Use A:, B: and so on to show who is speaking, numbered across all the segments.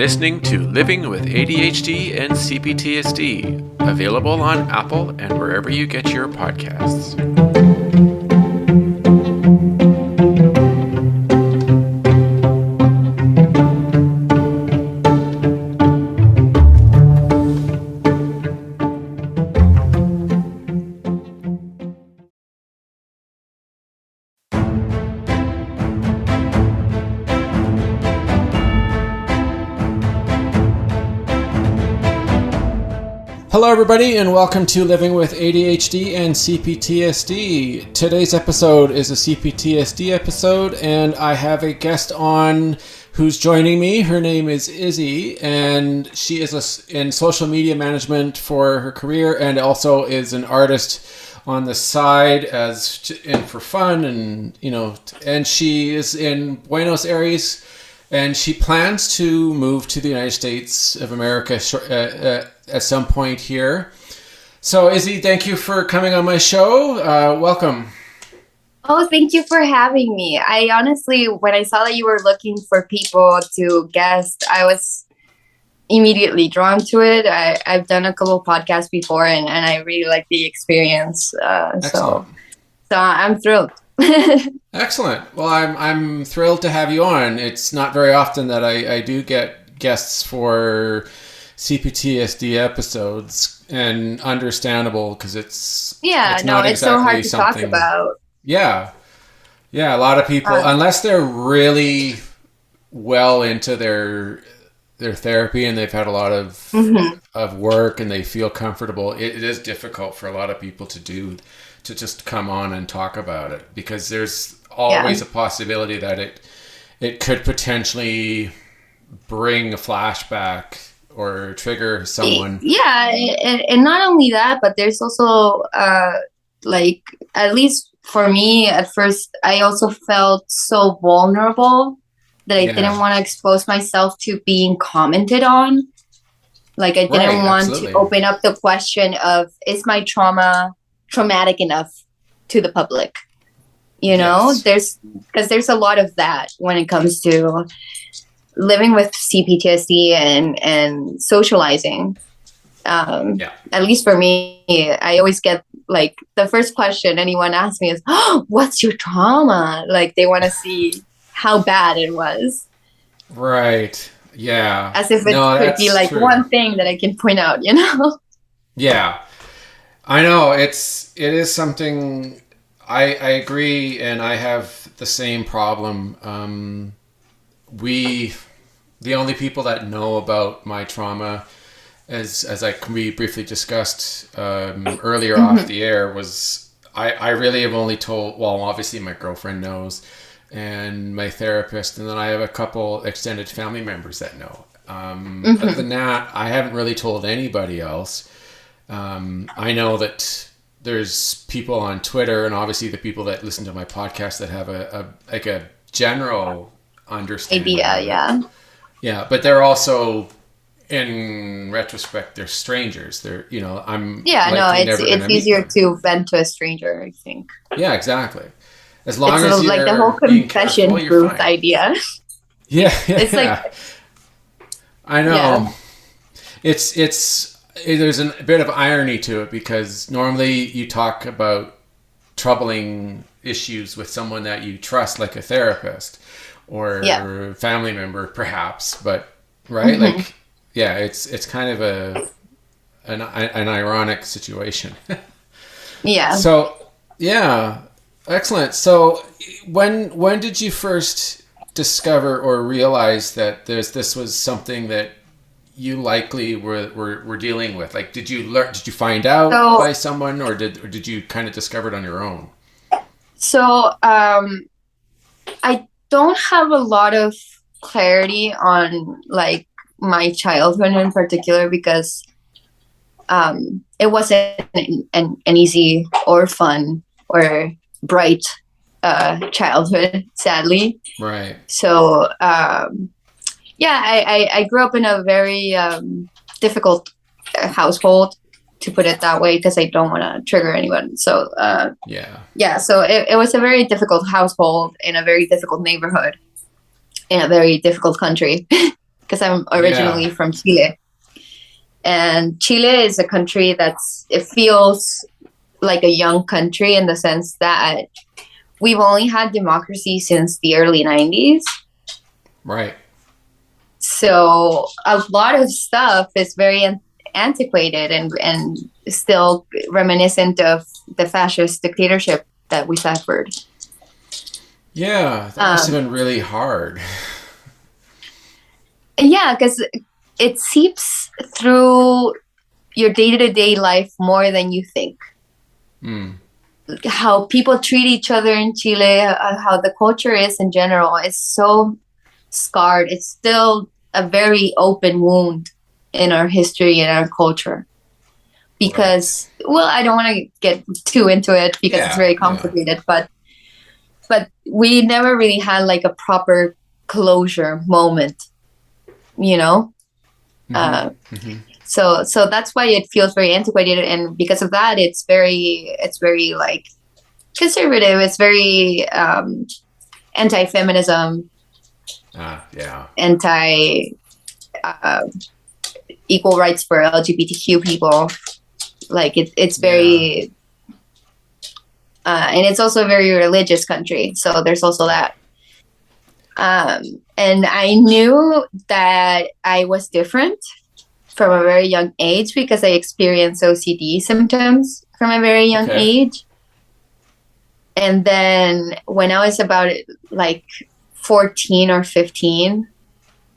A: listening to Living with ADHD and CPTSD, available on Apple and wherever you get your podcasts. Hello, everybody, and welcome to Living with ADHD and CPTSD. Today's episode is a CPTSD episode, and I have a guest on who's joining me. Her name is Izzy, and she is in social media management for her career, and also is an artist on the side and for fun, and she is in Buenos Aires. And she plans to move to the United States of America at some point here. So, Izzy, thank you for coming on my show. Welcome.
B: Oh, thank you for having me. I honestly, when I saw that you were looking for people to guest, I was immediately drawn to it. I've done a couple of podcasts before, and I really like the experience. So I'm thrilled.
A: Excellent. Well, I'm thrilled to have you on. It's not very often that I do get guests for CPTSD episodes, and understandable because it's not
B: it's so hard to talk about.
A: Yeah, a lot of people, unless they're really well into their therapy and they've had a lot of work and they feel comfortable, it is difficult for a lot of people to just come on and talk about it, because there's always a possibility that it could potentially bring a flashback or trigger someone.
B: Yeah, and not only that, but there's also at least for me at first, I also felt so vulnerable that I didn't want to expose myself to being commented on. Like, I didn't want to open up the question of, is my trauma traumatic enough to the public? There's a lot of that when it comes to living with CPTSD and socializing. At least for me, I always get like the first question anyone asks me is, "Oh, what's your trauma?" Like, they want to see how bad it was.
A: Right. Yeah.
B: As if it could be like one thing that I can point out,
A: Yeah. I know it is something. I agree, and I have the same problem. The only people that know about my trauma, as we briefly discussed earlier off the air, was I really have only told. Well, obviously my girlfriend knows, and my therapist, and then I have a couple extended family members that know. Other than that, I haven't really told anybody else. I know that there's people on Twitter, and obviously the people that listen to my podcast that have a general understanding
B: idea.
A: Yeah, but they're also, in retrospect, they're strangers. They're
B: it's easier to vent to a stranger, I think.
A: Yeah, exactly. As long as
B: you're like the whole confession booth idea.
A: Yeah,
B: it's like,
A: I know. Yeah. There's a bit of irony to it, because normally you talk about troubling issues with someone that you trust, like a therapist or a family member, perhaps. But it's kind of an ironic situation.
B: Yeah.
A: So excellent. So when did you first discover or realize that this was something that you likely were dealing with? Like, did you find out by someone, or did you kind of discover it on your own?
B: So I don't have a lot of clarity on like my childhood in particular, because it wasn't an easy or fun or bright childhood, sadly.
A: Right.
B: So I grew up in a very difficult household, to put it that way, because I don't want to trigger anyone. So so it was a very difficult household in a very difficult neighborhood in a very difficult country. because I'm originally from Chile. And Chile is a country it feels like a young country in the sense that we've only had democracy since the early 90s.
A: Right.
B: So a lot of stuff is very antiquated and still reminiscent of the fascist dictatorship that we suffered.
A: Yeah, that must have been really hard.
B: Yeah, because it seeps through your day-to-day life more than you think. How people treat each other in Chile, how the culture is in general, is so scarred. It's still a very open wound in our history and our culture. Because, well, I don't want to get too into it because it's very complicated, but we never really had like a proper closure moment, you know? So that's why it feels very antiquated, and because of that, it's very like conservative. It's very anti-feminism, anti equal rights for LGBTQ people. Like it's very, and it's also a very religious country. So there's also that. And I knew that I was different from a very young age because I experienced OCD symptoms from a very young age. And then when I was about like 14 or 15,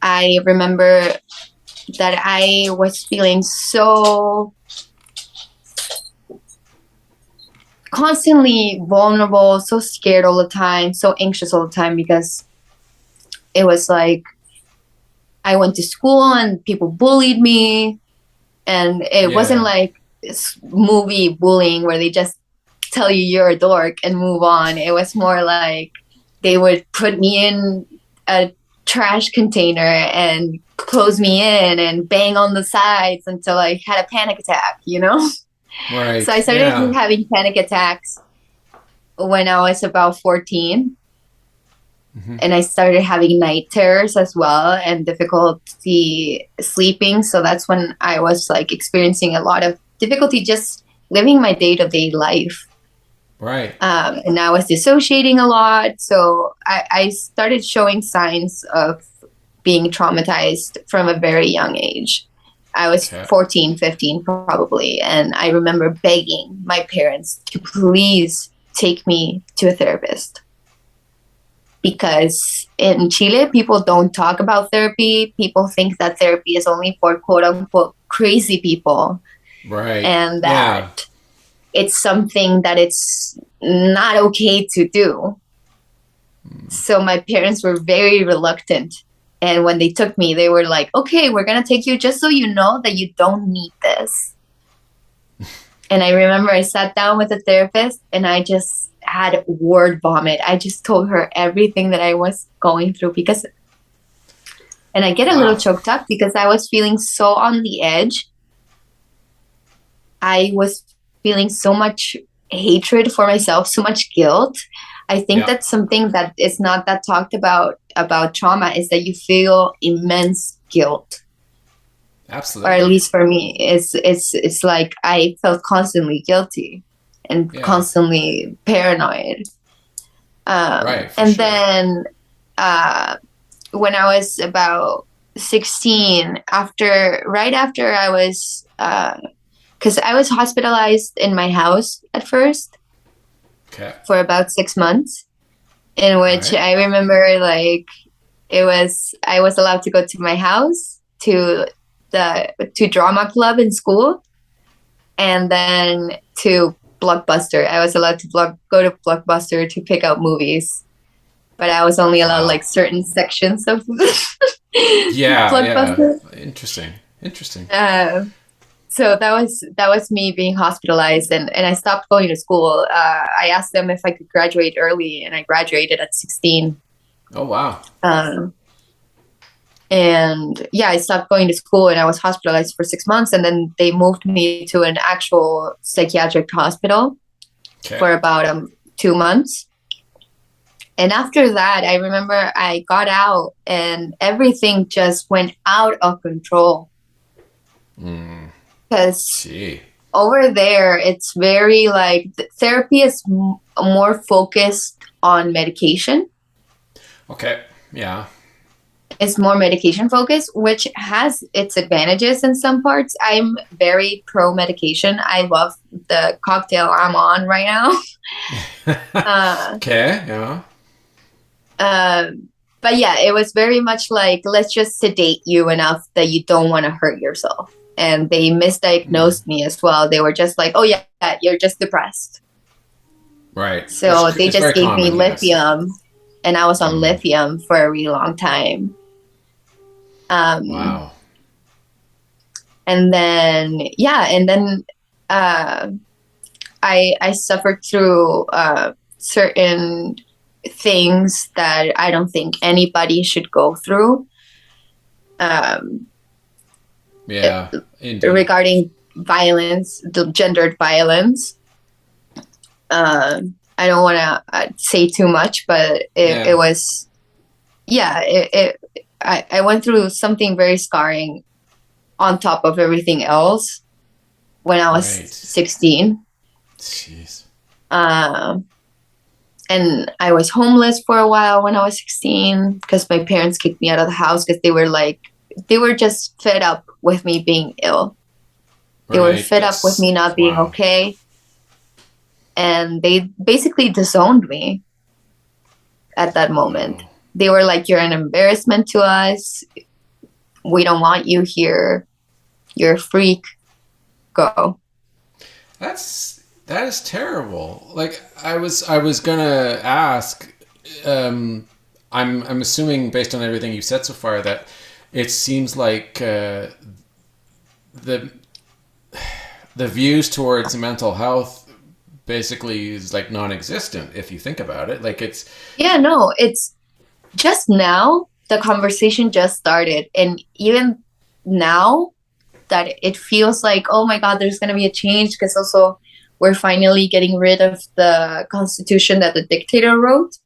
B: I remember that I was feeling so constantly vulnerable, so scared all the time, so anxious all the time, because it was like I went to school and people bullied me, and it wasn't like this movie bullying where they just tell you you're a dork and move on. It was more like they would put me in a trash container and close me in and bang on the sides until I had a panic attack, you know?
A: Right.
B: So I started having panic attacks when I was about 14. And I started having night terrors as well and difficulty sleeping. So that's when I was like experiencing a lot of difficulty just living my day-to-day life.
A: Right.
B: And I was dissociating a lot. So I started showing signs of being traumatized from a very young age. I was 14, 15 probably. And I remember begging my parents to please take me to a therapist. Because in Chile, people don't talk about therapy. People think that therapy is only for quote unquote crazy people.
A: Right.
B: And that it's something that it's not okay to do. So my parents were very reluctant. And when they took me, they were like, okay, we're going to take you just so you know that you don't need this. And I remember I sat down with a therapist and I just had word vomit. I just told her everything that I was going through and I get a little choked up because I was feeling so on the edge. I was feeling so much hatred for myself, so much guilt. I think that's something that is not that talked about trauma, is that you feel immense guilt.
A: Absolutely.
B: Or at least for me, it's like I felt constantly guilty and constantly paranoid.
A: Right.
B: And then when I was about 16, right after I was, because I was hospitalized in my house at first for about 6 months, in which I remember like I was allowed to go to my house, to drama club in school, and then to Blockbuster. I was allowed to go to Blockbuster to pick out movies, but I was only allowed like certain sections of Blockbuster.
A: Interesting.
B: So that was me being hospitalized, and I stopped going to school. I asked them if I could graduate early, and I graduated at 16.
A: Oh wow.
B: And I stopped going to school and I was hospitalized for 6 months. And then they moved me to an actual psychiatric hospital for about 2 months. And after that, I remember I got out and everything just went out of control. Because over there, it's very like therapy is more focused on medication.
A: Okay. Yeah.
B: It's more medication focused, which has its advantages in some parts. I'm very pro medication. I love the cocktail I'm on right
A: now. Okay. Yeah.
B: But yeah, it was very much like, let's just sedate you enough that you don't want to hurt yourself. And they misdiagnosed me as well. They were just like, oh yeah, you're just depressed.
A: Right.
B: So they just gave me lithium, and I was on lithium for a really long time.
A: Wow.
B: And then, I suffered through certain things that I don't think anybody should go through. Regarding violence, gendered violence. I don't want to say too much, but it was, I went through something very scarring on top of everything else when I was 16.
A: Jeez.
B: And I was homeless for a while when I was 16 because my parents kicked me out of the house because they were just fed up with me being ill. They were fed up with me not being okay. And they basically disowned me at that moment. They were like, you're an embarrassment to us. We don't want you here. You're a freak. Go.
A: That is terrible. Like I was gonna ask. I'm assuming based on everything you said so far that it seems like the views towards mental health basically is like non-existent if you think about it. Like it's
B: it's just now the conversation just started, and even now that it feels like, oh my God, there's gonna be a change because also we're finally getting rid of the constitution that the dictator wrote.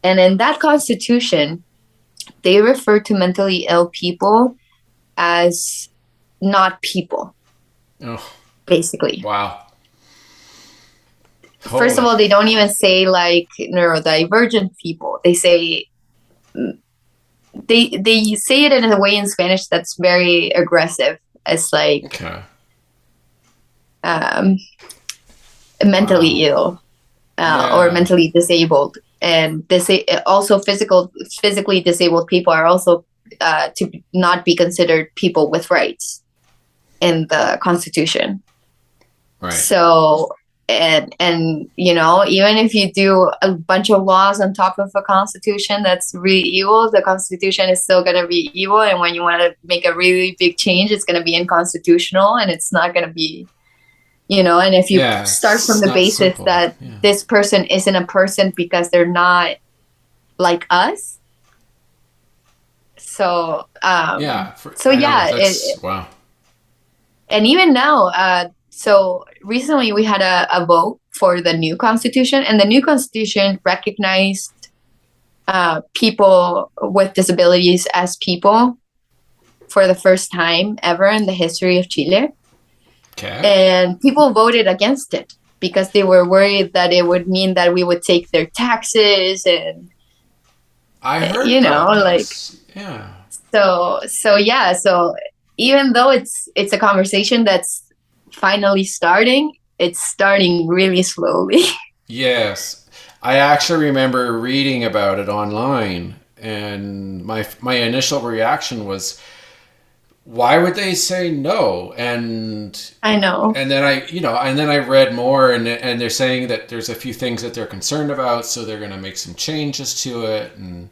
B: And in that constitution, they refer to mentally ill people as not people.
A: Oh.
B: Basically.
A: Wow.
B: First of all, they don't even say like neurodivergent people. They say they say it in a way in Spanish that's very aggressive. It's like mentally ill or mentally disabled, and also physically disabled people are also to not be considered people with rights in the Constitution.
A: Right.
B: So and even if you do a bunch of laws on top of a Constitution that's really evil, the Constitution is still going to be evil. And when you want to make a really big change, it's going to be unconstitutional, and it's not going to be, and if you start from the basis that this person isn't a person because they're not like us. So,
A: wow.
B: And even now, so recently we had a vote for the new Constitution, and the new Constitution recognized people with disabilities as people for the first time ever in the history of Chile.
A: Okay.
B: And people voted against it because they were worried that it would mean that we would take their taxes, and
A: I heard
B: So even though it's a conversation that's finally starting, it's starting really slowly.
A: Yes. I actually remember reading about it online, and my initial reaction was, why would they say no? And
B: I know.
A: And then I read more, and they're saying that there's a few things that they're concerned about, so they're going to make some changes to it. And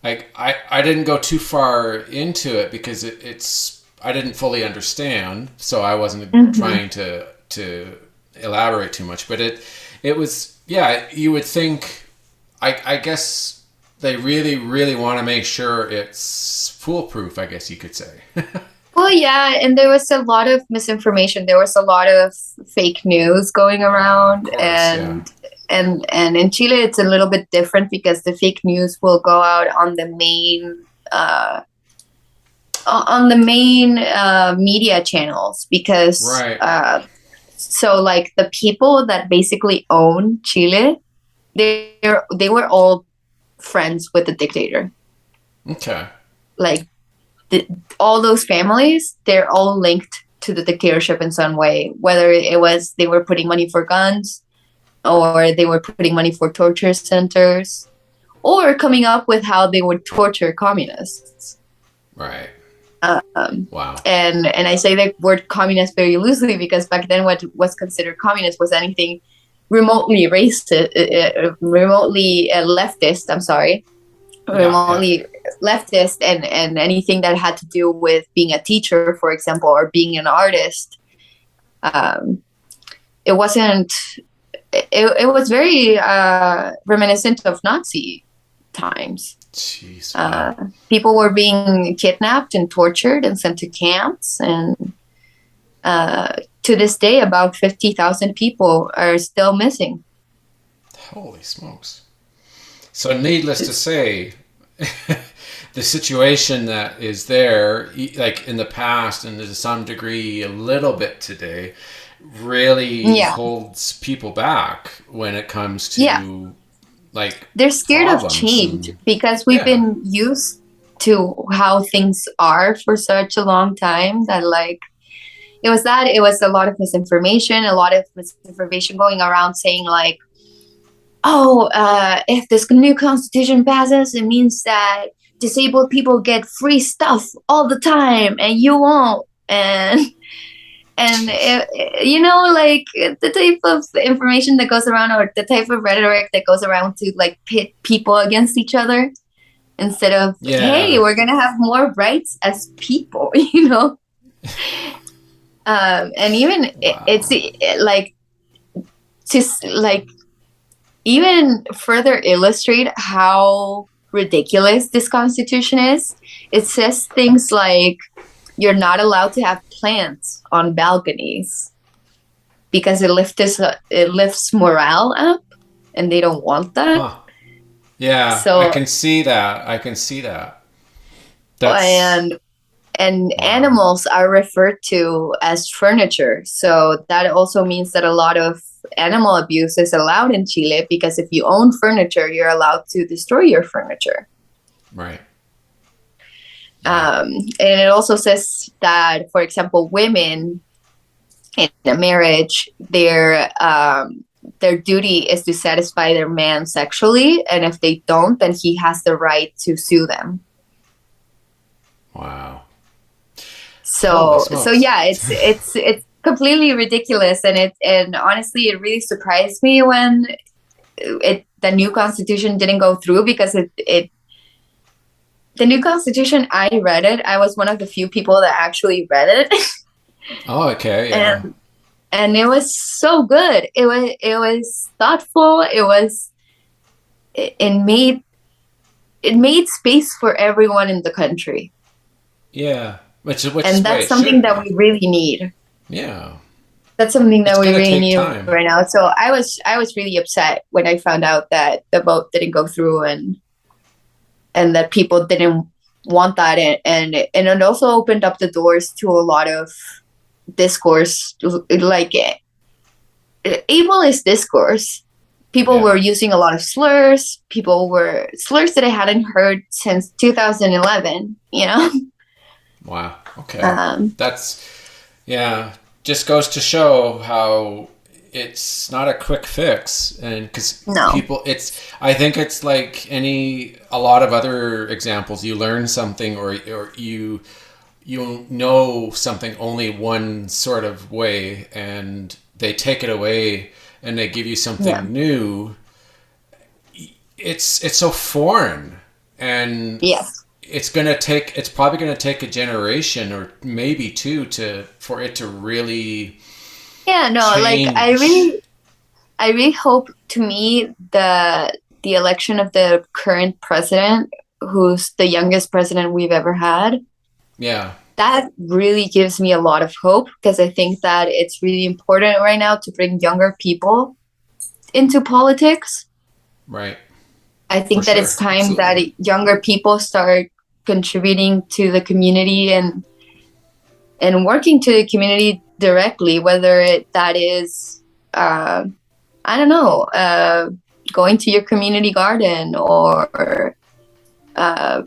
A: like I didn't go too far into it because I didn't fully understand, so I wasn't trying to elaborate too much. But it was, you would think, I guess they really, really want to make sure it's foolproof, I guess you could say.
B: Well, yeah, and there was a lot of misinformation. There was a lot of fake news going around, and in Chile it's a little bit different because the fake news will go out on the main media channels because
A: Right.
B: so like the people that basically own Chile, they were all friends with the dictator.
A: Okay.
B: Like all those families, they're all linked to the dictatorship in some way, whether it was they were putting money for guns or they were putting money for torture centers or coming up with how they would torture communists.
A: Right. Wow.
B: And I say the word communist very loosely because back then what was considered communist was anything remotely racist, remotely leftist. I'm sorry, remotely leftist, and anything that had to do with being a teacher, for example, or being an artist. It wasn't. It was very reminiscent of Nazi times.
A: Jeez, wow.
B: People were being kidnapped and tortured and sent to camps, and to this day, about 50,000 people are still missing.
A: Holy smokes! So, needless to say, the situation that is there, like in the past and to some degree a little bit today, really holds people back when it comes to like
B: they're scared of change because we've been used to how things are for such a long time that like it was a lot of misinformation going around saying like, oh, if this new constitution passes, it means that disabled people get free stuff all the time and you won't. And you know, like the type of information that goes around or the type of rhetoric that goes around to like pit people against each other instead of, hey, we're going to have more rights as people, you know? And even it's like to like even further illustrate how ridiculous this constitution is. It says things like you're not allowed to have plants on balconies because it lifts morale up, and they don't want that.
A: Huh. Yeah, so I can see that.
B: And animals are referred to as furniture. So that also means that a lot of animal abuse is allowed in Chile because if you own furniture, you're allowed to destroy your furniture.
A: Right.
B: And it also says that, for example, women in a marriage, their duty is to satisfy their man sexually, and if they don't, then he has the right to sue them.
A: Wow.
B: So yeah, it's completely ridiculous, and honestly, it really surprised me when the new constitution didn't go through because the new constitution, I read it. I was one of the few people that actually read it.
A: Oh, okay. Yeah.
B: And it was so good. It was thoughtful. It made space for everyone in the country.
A: Yeah. Which
B: and that's something that we really need.
A: Yeah.
B: That's something that we really need right now. So I was really upset when I found out that the vote didn't go through and that people didn't want that, and it also opened up the doors to a lot of discourse, like ableist discourse. People were using a lot of slurs. Slurs that I hadn't heard since 2011, you know?
A: Wow. Okay. That's, just goes to show how it's not a quick fix, and because people, I think it's like a lot of other examples. You learn something, or you know something only one sort of way, and they take it away and they give you something new. It's so foreign, and it's probably gonna take a generation or maybe two for it to really.
B: Yeah, no,
A: change.
B: Like I really hope, to me, the election of the current president, who's the youngest president we've ever had.
A: Yeah.
B: That really gives me a lot of hope, because I think that it's really important right now to bring younger people into politics.
A: Right.
B: I think
A: For
B: that
A: sure.
B: it's time
A: Absolutely.
B: that younger people start contributing to the community and working to the community directly, whether that is, I don't know, going to your community garden or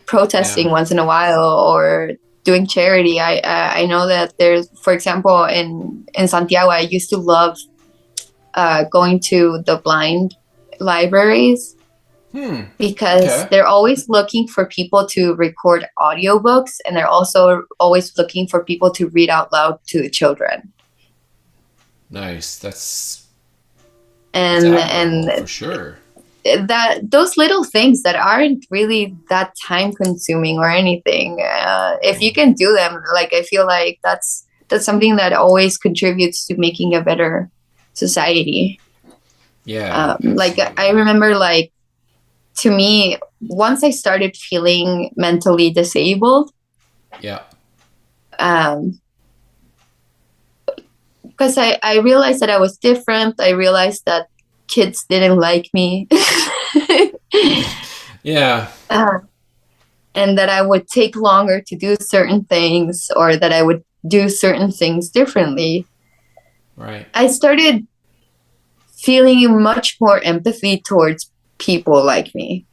B: protesting
A: Yeah.
B: once in a while or doing charity. I know that there's, for example, in Santiago, I used to love going to the blind libraries because
A: Okay.
B: they're always looking for people to record audiobooks, and they're also always looking for people to read out loud to the children.
A: Nice. That's admirable for
B: And
A: sure.
B: that those little things that aren't really that time consuming or anything, if you can do them, like, I feel like that's something that always contributes to making a better society.
A: Yeah,
B: Like, I
A: absolutely.
B: remember, like, to me, once I started feeling mentally disabled,
A: Yeah.
B: um, because I realized that I was different. I realized that kids didn't like me.
A: Yeah.
B: uh, and that I would take longer to do certain things, or that I would do certain things differently.
A: Right.
B: I started feeling much more empathy towards people like me.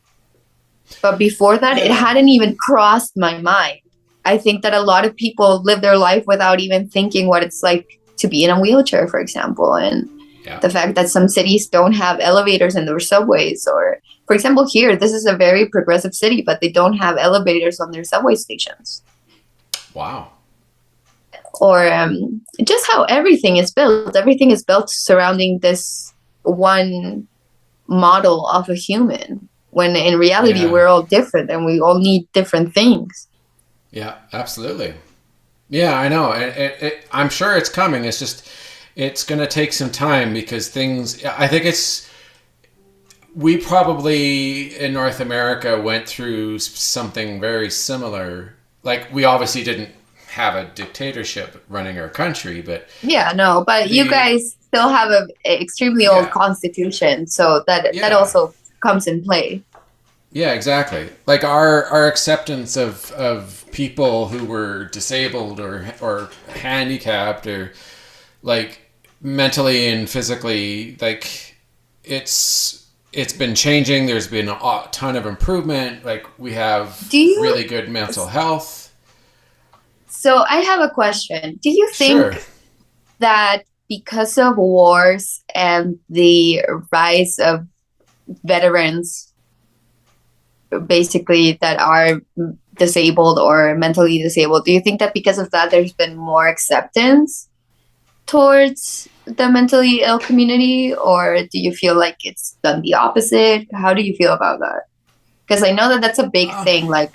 B: But before that, it
A: Yeah.
B: hadn't even crossed my mind. I think that a lot of people live their life without even thinking what it's like to be in a wheelchair, for example. And
A: Yeah.
B: the fact that some cities don't have elevators in their subways, or, for example, here, this is a very progressive city, but they don't have elevators on their subway stations.
A: Wow.
B: Or just how everything is built. Everything is built surrounding this one model of a human, when in reality,
A: Yeah.
B: we're all different and we all need different things.
A: Yeah, absolutely. Yeah, I know. I'm sure it's coming. It's just, it's going to take some time because things, I think we probably in North America went through something very similar. Like, we obviously didn't have a dictatorship running our country, but
B: Yeah, no, but you
A: the,
B: guys still have a extremely old
A: yeah,
B: constitution, so that
A: yeah.
B: also comes in play.
A: Yeah, exactly. Like our acceptance of people who were disabled or handicapped or like mentally and physically, like it's been changing. There's been a ton of improvement. Like, we have
B: Do you?
A: really good mental health.
B: So I have a question. Do you
A: Sure.
B: think that because of wars and the rise of veterans, basically, that are disabled or mentally disabled, do you think that because of that there's been more acceptance towards the mentally ill community, or do you feel like it's done the opposite? How do you feel about that? Because I know that that's a big
A: Uh,
B: thing. Like,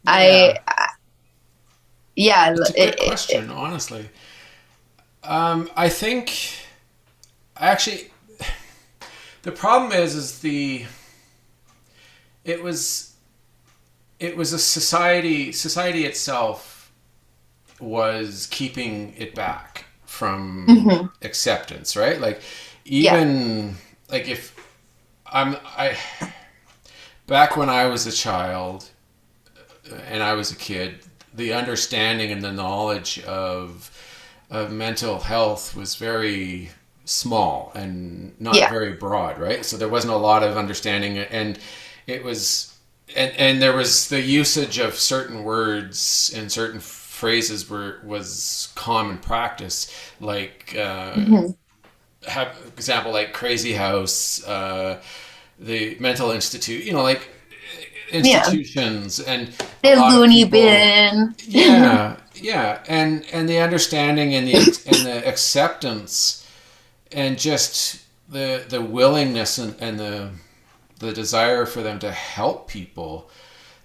B: I
A: yeah,
B: yeah,
A: it's a good question, honestly. I think actually the problem is it was it was a society itself was keeping it back from
B: mhm,
A: acceptance, right? Like,
B: yeah,
A: even like if I back when I was a child and I was a kid, the understanding and the knowledge of mental health was very small and not
B: yeah,
A: very broad, right? So there wasn't a lot of understanding, and it was, and there was the usage of certain words and certain phrases was common practice, like
B: mhm,
A: have example like crazy house, the mental institute, like
B: yeah.
A: institutions, and a
B: The
A: lot of
B: loony
A: people.
B: bin.
A: Yeah, and the understanding and the acceptance and just the willingness and the desire for them to help people.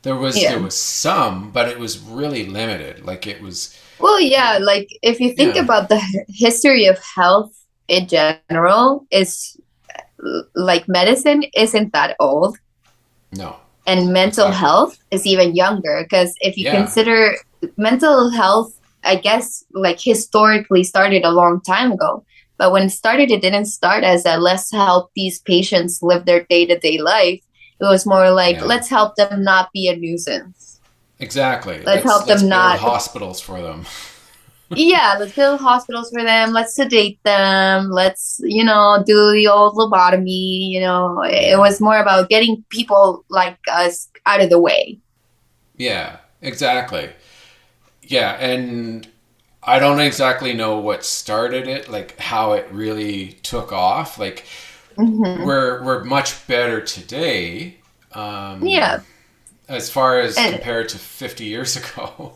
A: There
B: Yeah.
A: was some, but it was really limited. Like, it was.
B: Well, yeah, like, if you think
A: Yeah.
B: about the history of health in general, is like, medicine isn't that old,
A: No.
B: and mental
A: Exactly.
B: health is even younger. Because if you
A: Yeah.
B: consider mental health, I guess, like, historically started a long time ago, But when it started, it didn't start as a let's help these patients live their day-to-day life. It was more like, let's help them not be a nuisance.
A: Exactly.
B: Let's help
A: let's
B: them
A: build
B: not.
A: hospitals for them.
B: Yeah, let's build hospitals for them. Let's sedate them. Let's, do the old lobotomy. It was more about getting people like us out of the way.
A: Yeah, exactly. Yeah, and I don't exactly know what started it, like how it really took off. Like we're much better today.
B: Yeah.
A: As far as
B: And
A: compared to 50 years ago,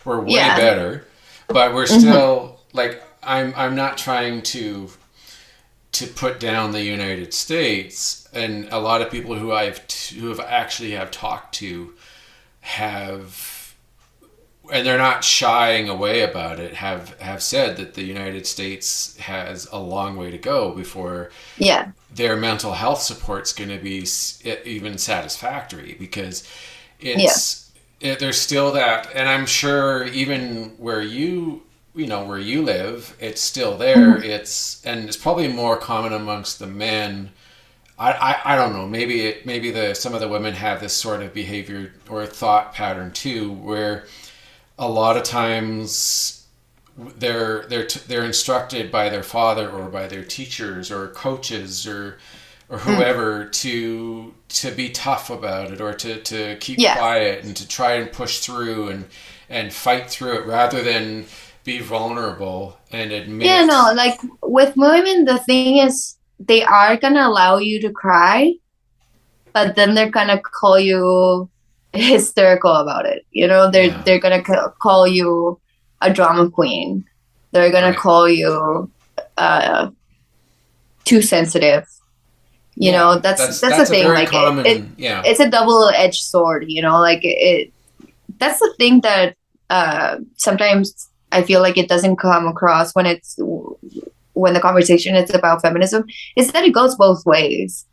A: we're way
B: yeah.
A: better, but we're still like I'm not trying to put down the United States, and a lot of people who have actually have talked to have, and they're not shying away about it, have said that the United States has a long way to go before their mental health support's going to be even satisfactory, because there's still that, and I'm sure even where you live, it's still there. It's probably more common amongst the men. I don't know. Maybe some of the women have this sort of behavior or thought pattern too, where a lot of times they're instructed by their father or by their teachers or coaches or whoever to be tough about it, or to keep quiet and to try and push through and fight through it, rather than be vulnerable and admit.
B: Yeah, no, like with women, the thing is they are gonna allow you to cry, but then they're gonna call you hysterical about it. They're gonna call you a drama queen. They're gonna call you too sensitive. That's the thing. Like common, it's a double-edged sword. Like that's the thing that sometimes I feel like it doesn't come across when the conversation is about feminism, is that it goes both ways.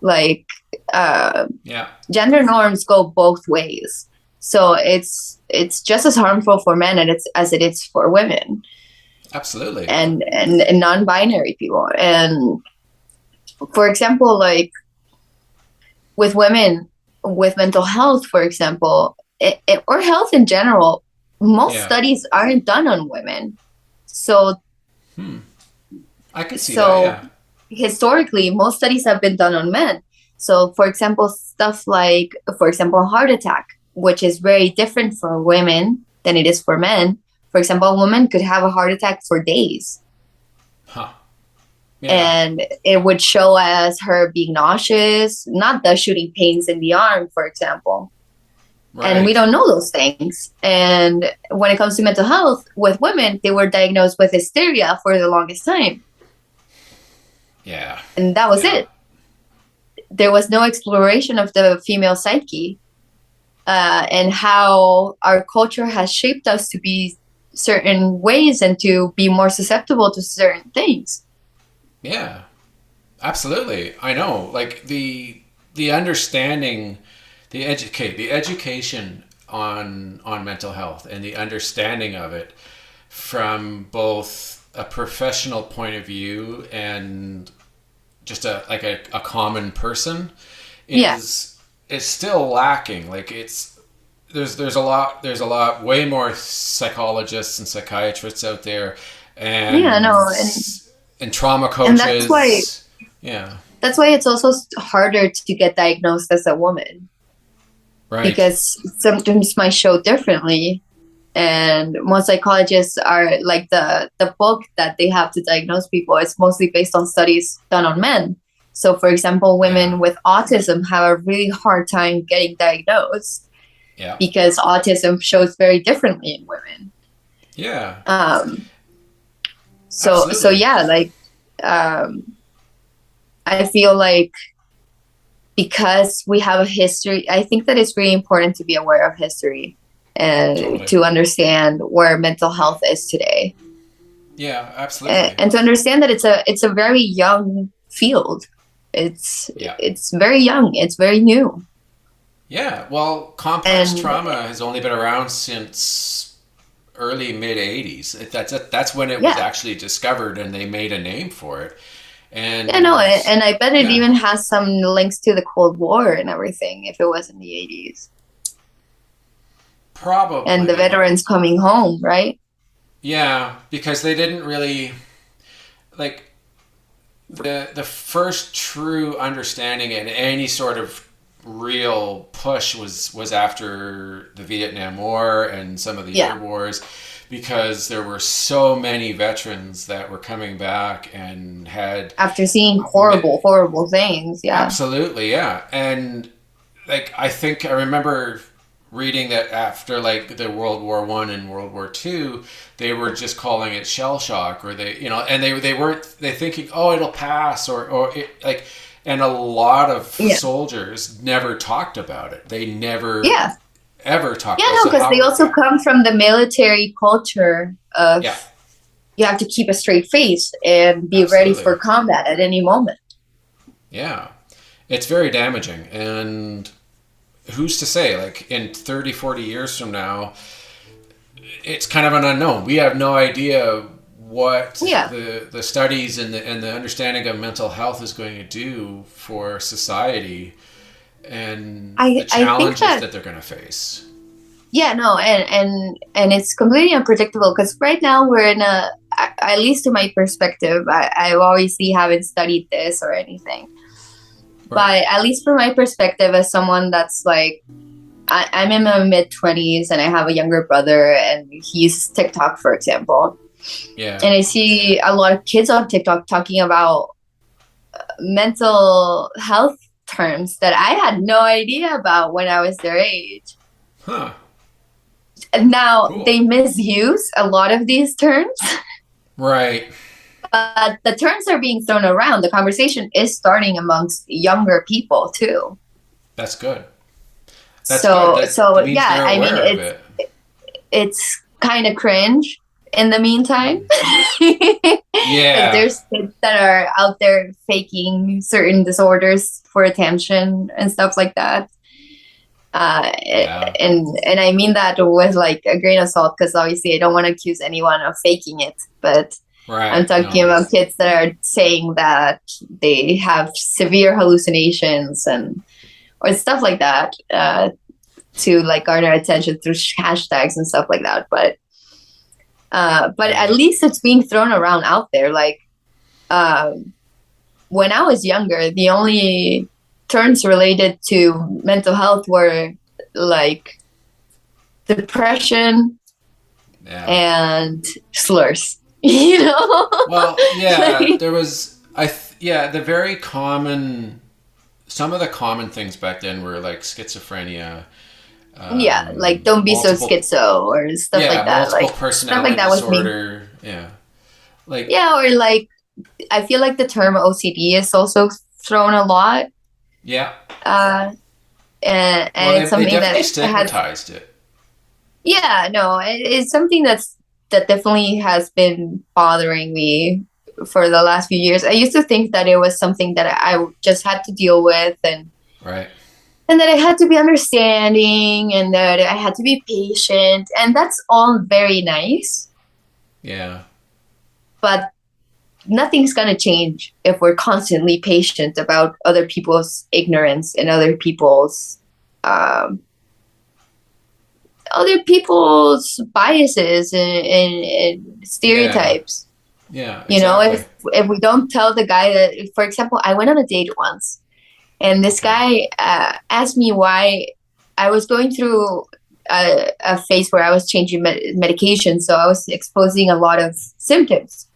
B: Like gender norms go both ways. So it's just as harmful for men as it is for women.
A: Absolutely.
B: And non-binary people. And for example, like with women with mental health, for example, or health in general, most studies aren't done on women. So
A: I could see that, yeah.
B: Historically, most studies have been done on men. So, for example, stuff like, heart attack, which is very different for women than it is for men. For example, a woman could have a heart attack for days.
A: Yeah.
B: And it would show as her being nauseous, not the shooting pains in the arm, for example. Right. And we don't know those things. And when it comes to mental health with women, they were diagnosed with hysteria for the longest time.
A: Yeah.
B: And that was it. There was no exploration of the female psyche and how our culture has shaped us to be certain ways and to be more susceptible to certain things.
A: Yeah, absolutely. I know. Like the understanding, the education on mental health and the understanding of it from both a professional point of view and just a common person is still lacking. Like there's a lot way more psychologists and psychiatrists out there, and and trauma coaches. And
B: that's why it's also harder to get diagnosed as a woman.
A: Right.
B: Because symptoms might show differently. And most psychologists are like the book that they have to diagnose people is mostly based on studies done on men. So, for example, women with autism have a really hard time getting diagnosed because autism shows very differently in women.
A: Yeah.
B: So yeah, like I feel like because we have a history, I think that it's really important to be aware of history and to understand where mental health is today.
A: Yeah, absolutely.
B: And to understand that it's a very young field. It's very young. It's very new.
A: Yeah. Well, complex trauma has only been around since early mid 80s. That's when it was actually discovered, and they made a name for it. And
B: yeah, no, and I bet it
A: yeah,
B: even has some links to the Cold War and everything if it was in the 80s.
A: probably.
B: And the veterans coming home, right?
A: Yeah, because they didn't really like the first true understanding and any sort of real push was after the Vietnam War and some of the
B: Yeah.
A: other wars, because there were so many veterans that were coming back and had
B: After seeing horrible things. Yeah.
A: absolutely, yeah. And like I remember reading that after like the World War One and World War Two, they were just calling it shell shock, or they, and they weren't, they thinking, oh, it'll pass, or it, like, and a lot of soldiers never talked about it. They never ever talked about it.
B: Yeah, no, because they also come from the military culture of you have to keep a straight face and be ready for combat at any moment.
A: Yeah. It's very damaging. And who's to say, like, in 30, 40 years from now, it's kind of an unknown. We have no idea what the studies and the understanding of mental health is going to do for society, and the challenges that they're going to face.
B: Yeah, no, and it's completely unpredictable, because right now we're in a, at least in my perspective, I obviously haven't studied this or anything, but at least from my perspective as someone that's like, I'm in my mid-20s and I have a younger brother and he uses TikTok, for example. Yeah. And I see a lot of kids on TikTok talking about mental health terms that I had no idea about when I was their age.
A: Huh.
B: And now they misuse a lot of these terms.
A: Right.
B: But the terms are being thrown around. The conversation is starting amongst younger people too. That's
A: good.
B: So yeah, I mean, it's kind of cringe in the meantime. Yeah. There's kids that are out there faking certain disorders for attention and stuff like that. And I mean that with like a grain of salt, because obviously I don't want to accuse anyone of faking it, but I'm talking about kids that are saying that they have severe hallucinations or stuff like that, to like garner attention through hashtags and stuff like that. But at least it's being thrown around out there. Like, when I was younger, the only terms related to mental health were like depression and slurs,
A: Well, yeah, like, there was, the very common, some of the common things back then were like schizophrenia.
B: Like don't be so schizo or stuff like that.
A: Multiple
B: like
A: personality
B: stuff like that
A: disorder. Like
B: or like I feel like the term OCD is also thrown a lot.
A: Yeah.
B: And it's something
A: they
B: that
A: stigmatized it.
B: Yeah, no, it's something that definitely has been bothering me for the last few years. I used to think that it was something that I just had to deal with, and and that I had to be understanding, and that I had to be patient, and that's all very nice.
A: Yeah.
B: But nothing's going to change if we're constantly patient about other people's ignorance and other people's biases and stereotypes.
A: Yeah, exactly.
B: If we don't tell the guy that, for example, I went on a date once, and this guy asked me why I was going through a phase where I was changing medication, so I was exposing a lot of symptoms.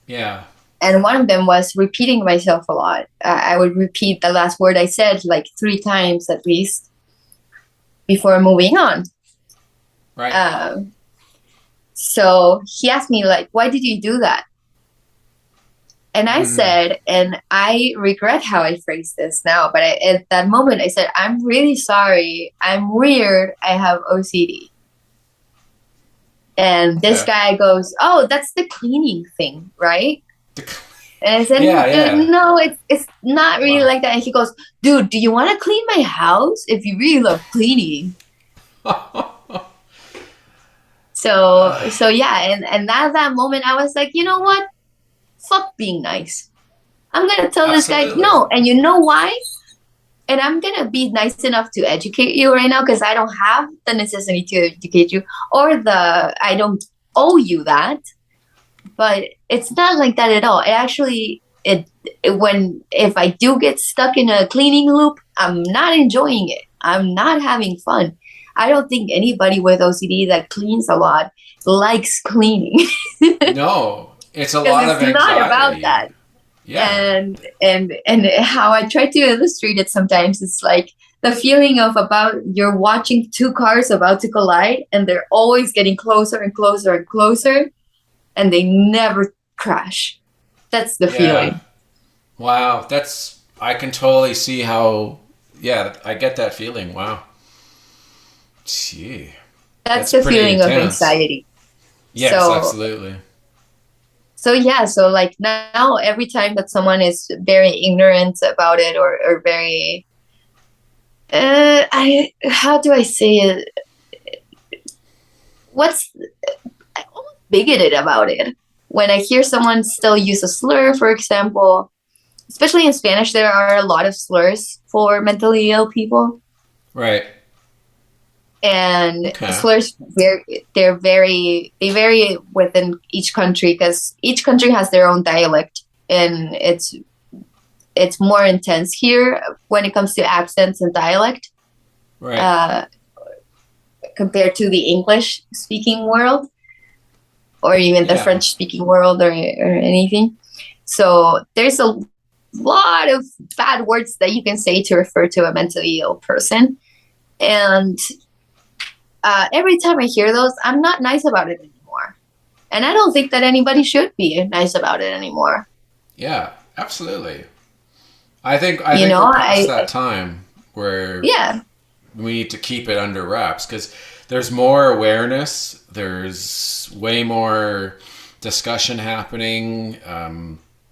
A: Yeah.
B: And one of them was repeating myself a lot. I would repeat the last word I said like 3 times at least before moving on.
A: Right.
B: So he asked me, like, why did you do that? And I said, and I regret how I phrased this now, but at that moment I said, I'm really sorry. I'm weird. I have OCD. And this guy goes, oh, that's the cleaning thing, right? And I said, no, it's not really like that. And he goes, dude, do you want to clean my house if you really love cleaning? So yeah, and that moment I was like, you know what? Fuck being nice. I'm gonna tell this guy
A: Absolutely.
B: no, and you know why? And I'm gonna be nice enough to educate you right now because I don't have the necessity to educate you, or I don't owe you that. But it's not like that at all. It actually if I do get stuck in a cleaning loop, I'm not enjoying it. I'm not having fun. I don't think anybody with OCD that cleans a lot likes cleaning.
A: No, it's a
B: Because
A: lot of
B: it's not about
A: anxiety.
B: that.
A: Yeah.
B: And how I try to illustrate it sometimes is like the feeling of about you're watching two cars about to collide and they're always getting closer and closer and closer and they never crash. That's the
A: Yeah.
B: feeling.
A: Wow. I can totally see how, yeah, I get that feeling. Wow. Gee.
B: That's
A: That's
B: the
A: pretty
B: feeling of
A: intense.
B: anxiety.
A: Yes,
B: So
A: absolutely.
B: so yeah, so like now every time that someone is very ignorant about it or very I how do I say it? What's I'm almost bigoted about it. When I hear someone still use a slur, for example, especially in Spanish, there are a lot of slurs for mentally ill people,
A: Right.
B: and
A: Okay.
B: slurs they vary within each country because each country has their own dialect, and it's more intense here when it comes to accents and dialect
A: Right.
B: uh, compared to the English speaking world or even the
A: Yeah.
B: French speaking world or anything. So there's a lot of bad words that you can say to refer to a mentally ill person. And every time I hear those, I'm not nice about it anymore. And I don't think that anybody should be nice about it anymore.
A: Yeah. Absolutely. I
B: You
A: think
B: know,
A: we're past that time where
B: yeah,
A: we need to keep it under wraps because there's more awareness. There's way more discussion happening.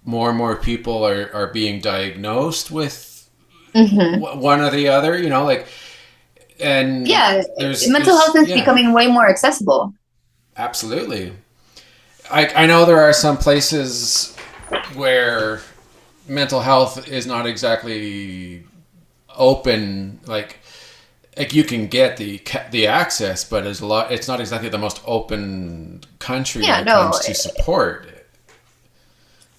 A: More and more people are being diagnosed with
B: mm-hmm.
A: one or the other. Like, and
B: Yeah, mental
A: there's
B: health is
A: yeah,
B: becoming way more accessible.
A: absolutely. I know there are some places where mental health is not exactly open, like you can get the access, but it's not exactly the most open country when
B: Yeah,
A: it
B: no,
A: comes to support.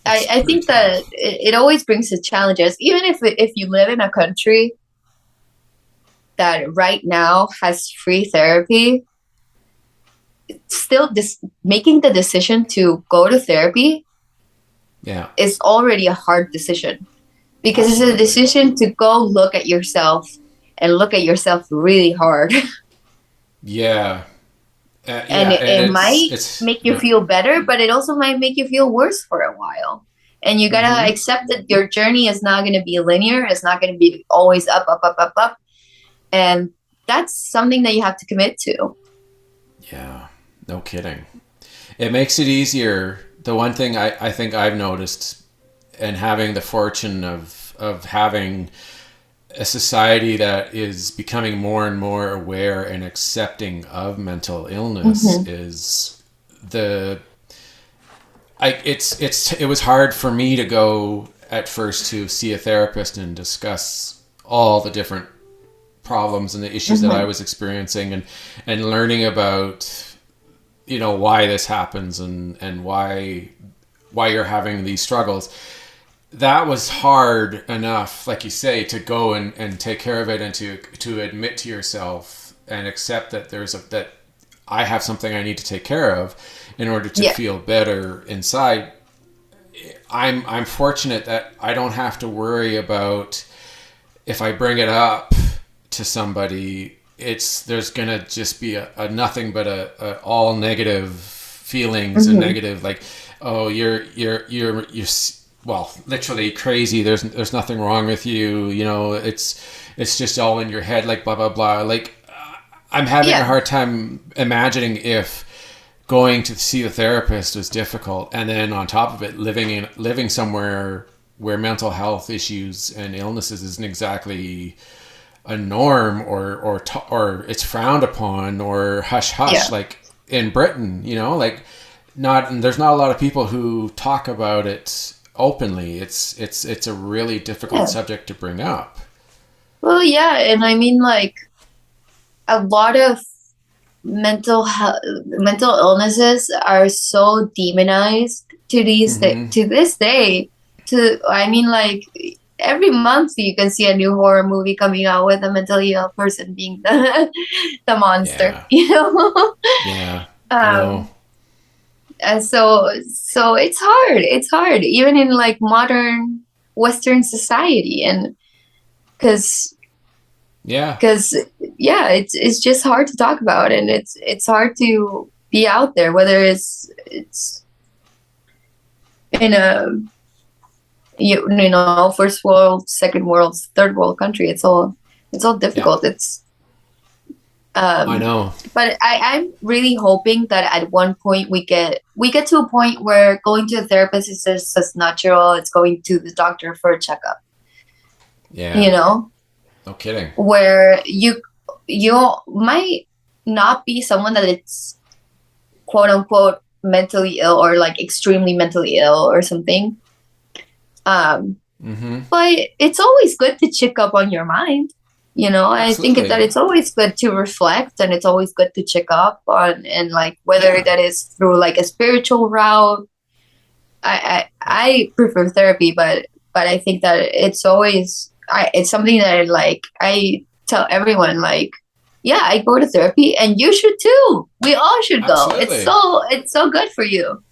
A: It's
B: I
A: pretty
B: think that
A: tough.
B: it always brings the challenges, even if you live in a country that right now has free therapy, still making the decision to go to therapy
A: Yeah,
B: is already a hard decision because it's a
A: absolutely.
B: decision to go look at yourself and look at yourself really hard.
A: Yeah,
B: And
A: yeah, and
B: it might
A: it's
B: make you
A: yeah.
B: feel better, but it also might make you feel worse for a while. And you gotta
A: Mm-hmm.
B: accept that your journey is not going to be linear. It's not going to be always up, up, up, up, up. And that's something that you have to commit to.
A: Yeah, no kidding. It makes it easier. The one thing I think I've noticed, and having the fortune of having a society that is becoming more and more aware and accepting of mental illness,
B: Mm-hmm.
A: is the it was hard for me to go at first to see a therapist and discuss all the different problems and the issues that I
B: Mm-hmm.
A: was experiencing, and learning about why this happens, and why you're having these struggles. That was hard enough, like you say, to go and take care of it, and to admit to yourself and accept that that I have something I need to take care of in order to
B: Yeah.
A: feel better inside. I'm fortunate that I don't have to worry about, if I bring it up to somebody, there's gonna just be a nothing but a all negative feelings, and
B: Mm-hmm.
A: negative, like, oh, you're well, literally crazy. There's nothing wrong with you. It's just all in your head, like blah blah blah. Like, I'm having a
B: Yeah.
A: hard time imagining if going to see the therapist was difficult, and then on top of it, living somewhere where mental health issues and illnesses isn't exactly a norm, or it's frowned upon, or hush
B: Yeah.
A: hush. Like, in Britain, you know, like there's not a lot of people who talk about it openly. It's a really difficult subject to bring up.
B: Well, yeah, and I mean, like, a lot of mental illnesses are so demonized to this day. I mean, like, every month you can see a new horror movie coming out with a mentally ill person being the monster. You know.
A: Yeah. I know.
B: And so it's hard. It's hard, even in like modern Western society, and because it's just hard to talk about, and it's hard to be out there, whether it's in a you know, first world, second world, third world country. It's all difficult.
A: I know,
B: but I'm really hoping that at one point we get to a point where going to a therapist is just as natural as going to the doctor for a checkup.
A: Yeah,
B: you know,
A: no kidding.
B: Where you might not be someone that it's quote unquote mentally ill or like extremely mentally ill or something. But it's always good to check up on your mind. You know, absolutely. I think that it's always good to reflect, and it's always good to check up on, and like whether that is through like a spiritual route. I prefer therapy, but I think that it's always it's something that I tell everyone, like, yeah, I go to therapy, and you should too. We all should go. Absolutely. It's so good for you.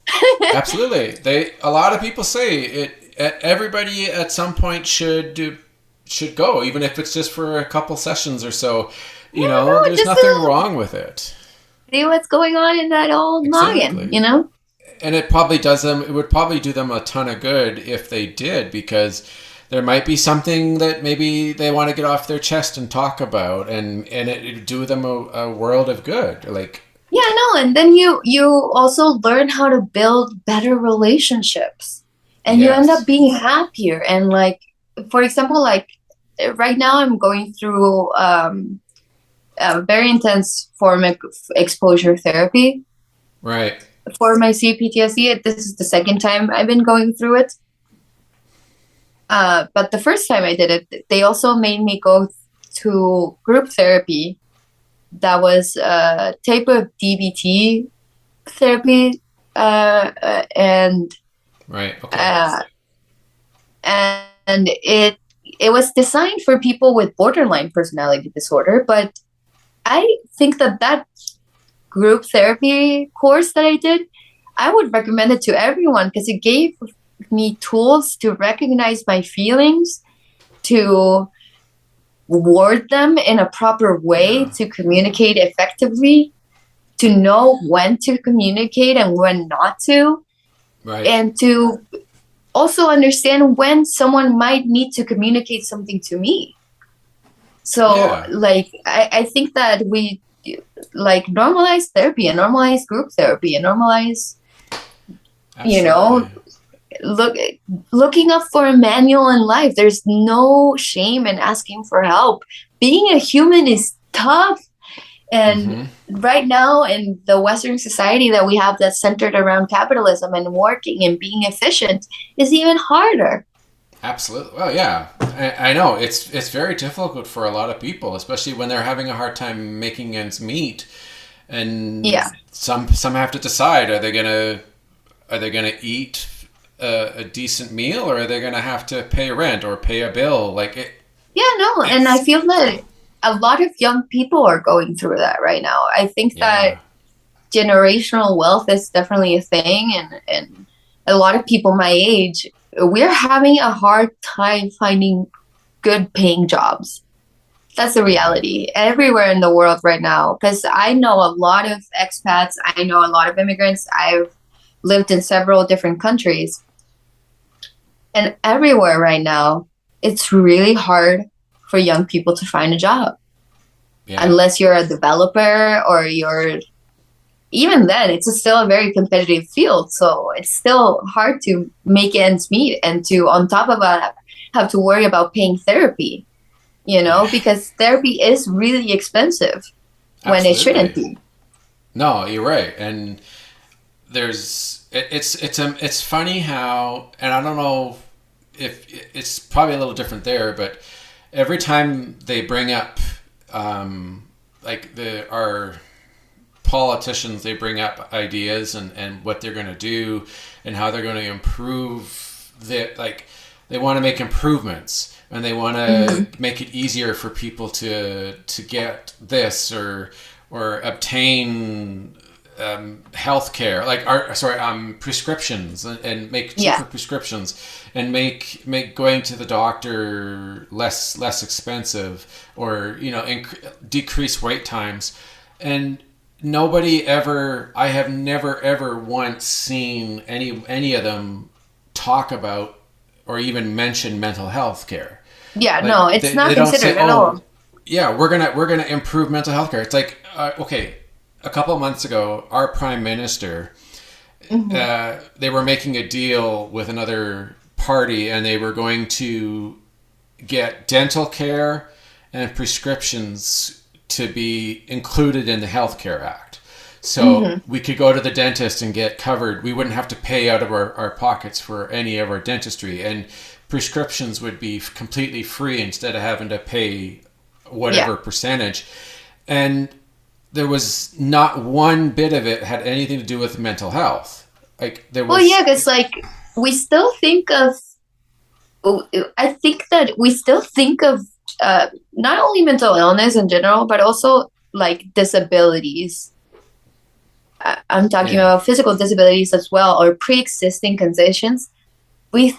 A: Absolutely, a lot of people say it. Everybody at some point should go, even if it's just for a couple sessions or so. You know, there's nothing wrong with it.
B: See what's going on in that old noggin, you know?
A: And it would probably do them a ton of good if they did, because there might be something that maybe they want to get off their chest and talk about, and it would do them a world of good. Like,
B: yeah, no, and then you also learn how to build better relationships, and you end up being happier. And like, for example, like, right now I'm going through a very intense form of exposure therapy.
A: Right.
B: For my CPTSD, this is the second time I've been going through it. But the first time I did it, they also made me go to group therapy. That was a type of DBT therapy, and
A: right. Okay.
B: And it was designed for people with borderline personality disorder, but I think that group therapy course that I did, I would recommend it to everyone, because it gave me tools to recognize my feelings, to word them in a proper way, to communicate effectively, to know when to communicate and when not to, and to also understand when someone might need to communicate something to me. So like, I think that we like normalize therapy and normalize group therapy and normalize, you know, looking up for a manual in life. There's no shame in asking for help. Being a human is tough. And right now in the Western society that we have that's centered around capitalism and working and being efficient is even harder.
A: Absolutely. Well, yeah, I know it's very difficult for a lot of people, especially when they're having a hard time making ends meet. And some have to decide, are they gonna eat a decent meal, or are they gonna have to pay rent or pay a bill? Like it. Yeah, no,
B: and I feel that a lot of young people are going through that right now. I think that generational wealth is definitely a thing, and a lot of people my age, we're having a hard time finding good paying jobs. That's the reality everywhere in the world right now, because I know a lot of expats, I know a lot of immigrants. I've lived in several different countries, and everywhere right now it's really hard for young people to find a job, unless you're a developer, or even then it's still a very competitive field. So it's still hard to make ends meet, and to, on top of that, have to worry about paying therapy, you know, because therapy is really expensive when it shouldn't be.
A: No, you're right. And it's funny how, and I don't know if it's probably a little different there, but every time they bring up like our politicians, they bring up ideas and what they're going to do and how they're going to improve like they want to make improvements and they want to make it easier for people to get this or obtain health care, like prescriptions and make cheaper prescriptions and make going to the doctor less expensive, or decrease wait times. And I have never ever once seen any of them talk about or even mention mental health care.
B: Yeah, like, no, it's not considered at all.
A: Yeah, we're gonna improve mental health care. It's like okay, a couple of months ago, our prime minister, they were making a deal with another party, and they were going to get dental care and prescriptions to be included in the Healthcare Act. So we could go to the dentist and get covered. We wouldn't have to pay out of our pockets for any of our dentistry, and prescriptions would be completely free instead of having to pay whatever percentage. And there was not one bit of it had anything to do with mental health. Like there was.
B: Well, yeah, because like we still think of. I think that we still think of not only mental illness in general, but also like disabilities. I'm talking about physical disabilities as well, or pre-existing conditions. We,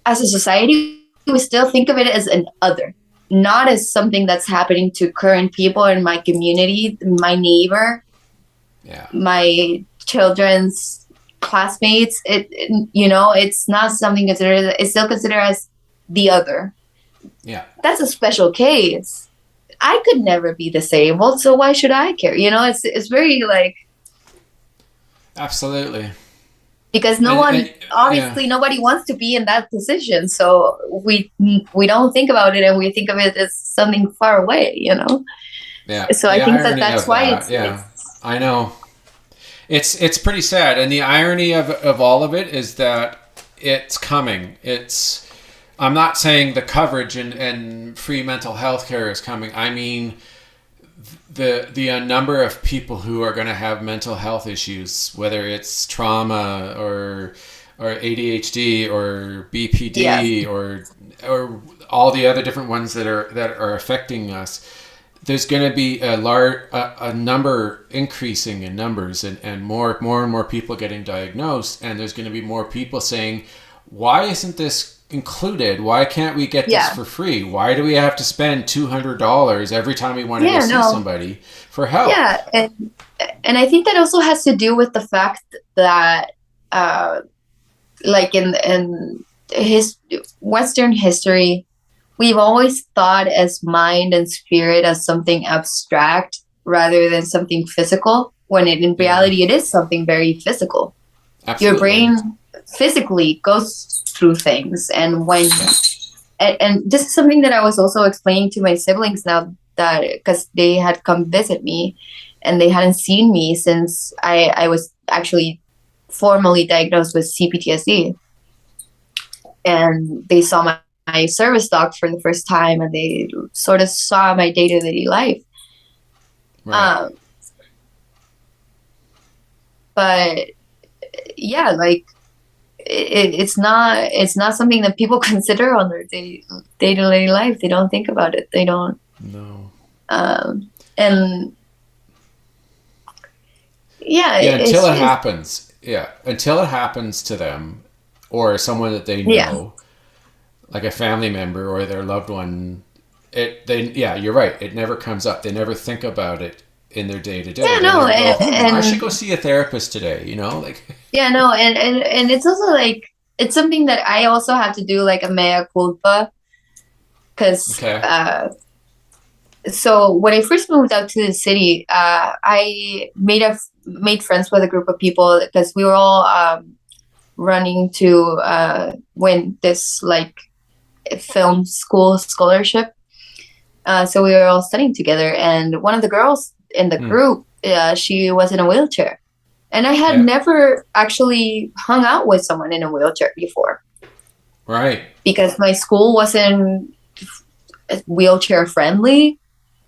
B: as a society, we still think of it as an other. Not as something that's happening to current people in my community, my neighbor, my children's classmates. It's not something considered. It's still considered as the other.
A: Yeah,
B: that's a special case. I could never be disabled, so why should I care? It's very like.
A: Absolutely.
B: Because nobody wants to be in that position, so we don't think about it, and we think of it as something far away,
A: Yeah.
B: So I think that's why
A: it's I know. It's pretty sad, and the irony of all of it is that it's coming. I'm not saying the coverage and free mental health care is coming. I mean the number of people who are going to have mental health issues, whether it's trauma or ADHD or BPD or all the other different ones that are affecting us. There's going to be a number increasing in numbers and more and more people getting diagnosed, and there's going to be more people saying, why isn't this included? Why can't we get this for free? Why do we have to spend $200 every time we want to go see somebody for help?
B: Yeah, and I think that also has to do with the fact that like in Western history, we've always thought as mind and spirit as something abstract rather than something physical, when in reality it is something very physical. Absolutely. Your brain physically goes through things, and when and this is something that I was also explaining to my siblings now, that because they had come visit me and they hadn't seen me since I was actually formally diagnosed with CPTSD, and they saw my service dog for the first time, and they sort of saw my day-to-day life. Right. But yeah, like it's not something that people consider on their day-to-day life. They don't think about it. They don't.
A: No.
B: And
A: until it happens. Yeah, until it happens to them or someone that they know, like a family member or their loved one. You're right. It never comes up. They never think about it in their day-to-day.
B: Yeah, no, and
A: I should go see a therapist today, like.
B: Yeah, no, and it's also like, it's something that I also have to do, like a mea culpa, because so when I first moved out to the city, I made friends with a group of people, because we were all running to win this like film school scholarship. So we were all studying together, and one of the girls in the group she was in a wheelchair. And I had never actually hung out with someone in a wheelchair before.
A: Right.
B: Because my school wasn't wheelchair friendly.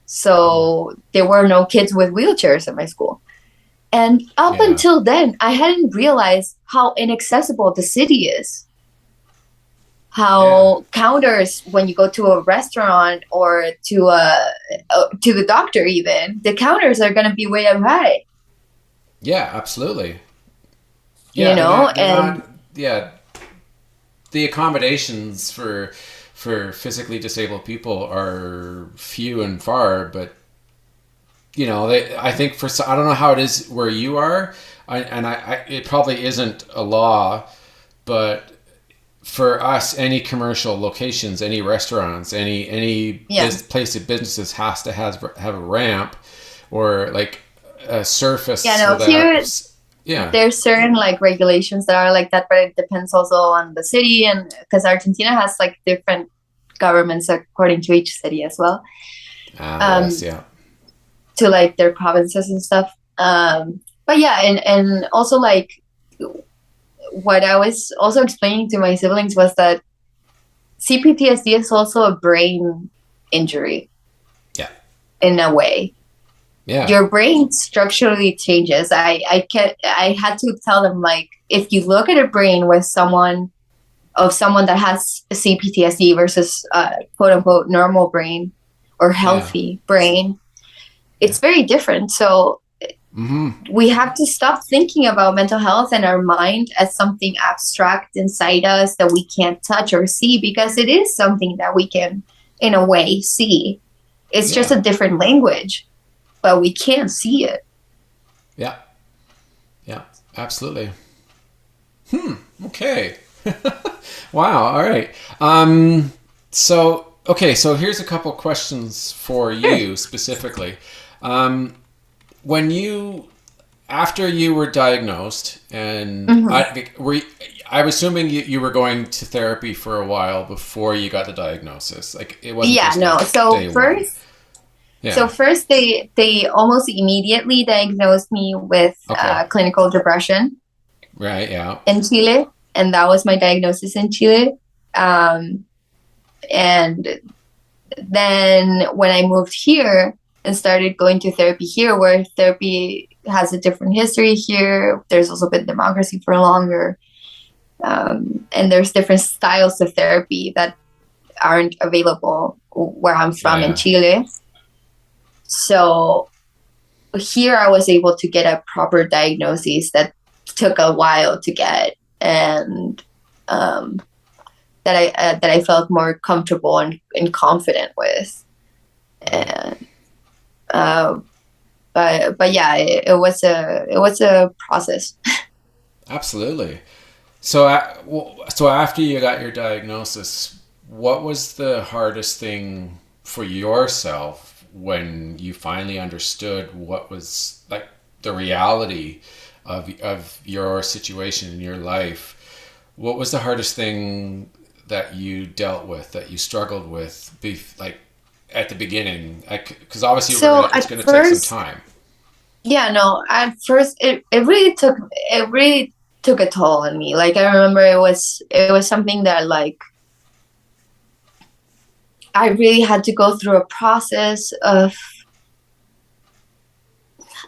B: So there were no kids with wheelchairs at my school. And up until then, I hadn't realized how inaccessible the city is. How counters, when you go to a restaurant or to the doctor even, the counters are going to be way up high.
A: Yeah, absolutely.
B: Yeah, you know, and
A: the accommodations for physically disabled people are few and far, but you know, I think I don't know how it is where you are, it probably isn't a law, but for us, any commercial locations, any restaurants, any place of businesses has to have a ramp or like a surface.
B: Yeah, no, here there's certain like regulations that are like that, but it depends also on the city, and because Argentina has like different governments according to each city as well.
A: Yes, yeah.
B: To like their provinces and stuff. But yeah, and also like what I was also explaining to my siblings was that CPTSD is also a brain injury.
A: Yeah.
B: In a way.
A: Yeah.
B: Your brain structurally changes. I had to tell them, like, if you look at a brain with someone that has CPTSD versus quote unquote normal brain or healthy brain, it's very different. So we have to stop thinking about mental health and our mind as something abstract inside us that we can't touch or see, because it is something that we can, in a way, see. It's just a different language, but we can't see it.
A: Yeah. Yeah, absolutely. Okay. Wow. All right. So here's a couple questions for you specifically. After you were diagnosed, and I'm assuming you were going to therapy for a while before you got the diagnosis. Like it wasn't.
B: Yeah, no. So first they almost immediately diagnosed me with clinical depression.
A: Right. Yeah.
B: In Chile, and that was my diagnosis in Chile. And then when I moved here and started going to therapy here, where therapy has a different history here, there's also been democracy for longer. And there's different styles of therapy that aren't available where I'm from in Chile. So here I was able to get a proper diagnosis that took a while to get, and that I felt more comfortable and confident with. And but yeah, it was a process.
A: Absolutely. So after you got your diagnosis, what was the hardest thing for yourself when you finally understood what was like the reality of your situation in your life? What was the hardest thing that you dealt with, that you struggled with, like at the beginning? Because obviously it's going to take some time.
B: Yeah, no. At first, it really took a toll on me. Like I remember, it was something that like I really had to go through a process of,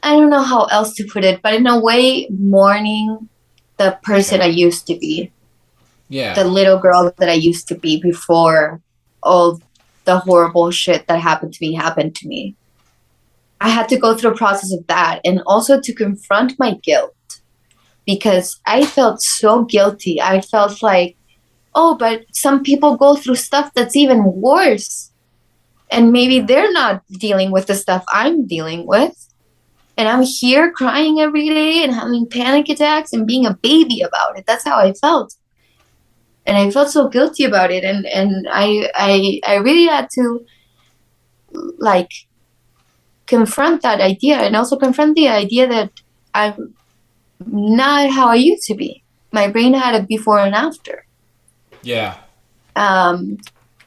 B: I don't know how else to put it, but in a way, mourning the person I used to be.
A: Yeah.
B: The little girl that I used to be before all the horrible shit that happened to me. I had to go through a process of that, and also to confront my guilt, because I felt so guilty. I felt like, oh, but some people go through stuff that's even worse, and maybe they're not dealing with the stuff I'm dealing with. And I'm here crying every day and having panic attacks and being a baby about it. That's how I felt. And I felt so guilty about it. And I really had to like confront that idea, and also confront the idea that I'm not how I used to be. My brain had a before and after.
A: Yeah.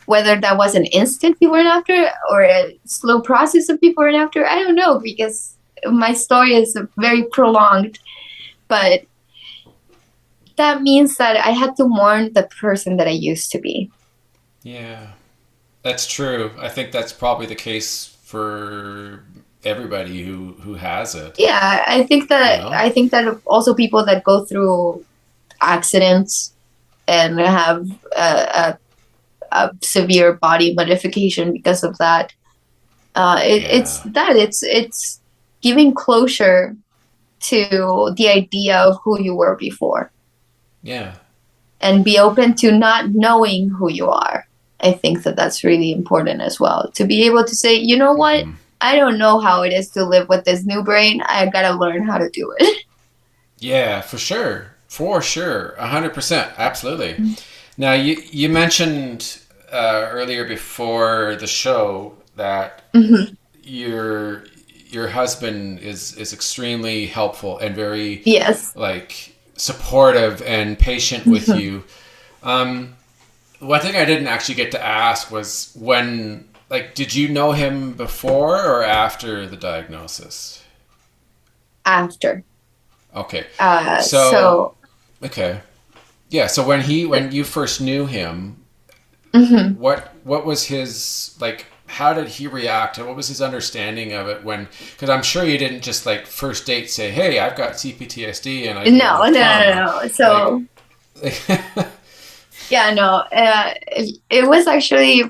B: Whether that was an instant before and after or a slow process of before and after, I don't know, because my story is very prolonged, but that means that I had to mourn the person that I used to be.
A: Yeah, that's true. I think that's probably the case for everybody who has it.
B: Yeah,
A: You know?
B: I think that also people that go through accidents and have a severe body modification because of that.
A: Yeah.
B: It's giving closure to the idea of who you were before
A: Yeah.
B: and be open to not knowing who you are. I think that that's really important as well, to be able to say, you know what,
A: Hmm.
B: I don't know how it is to live with this new brain. I gotta learn how to do it.
A: Yeah, for sure. For sure. 100%. Absolutely. Now, you mentioned earlier before the show that
B: Hmm.
A: your your husband is extremely helpful and very
B: Yes.
A: like supportive and patient with
B: Hmm.
A: you. Um, One thing I didn't actually get to ask was when, like, did you know him before or after the diagnosis?
B: After.
A: Okay. So,
B: So.
A: okay. Yeah, so when you first knew him,
B: Mhm.
A: what was his like how did he react and what was his understanding of it when because I'm sure you didn't just like first date say, "Hey, I've got CPTSD and I deal
B: No,
A: with
B: no, no,
A: trauma."
B: no.
A: Like
B: So yeah, no. It was actually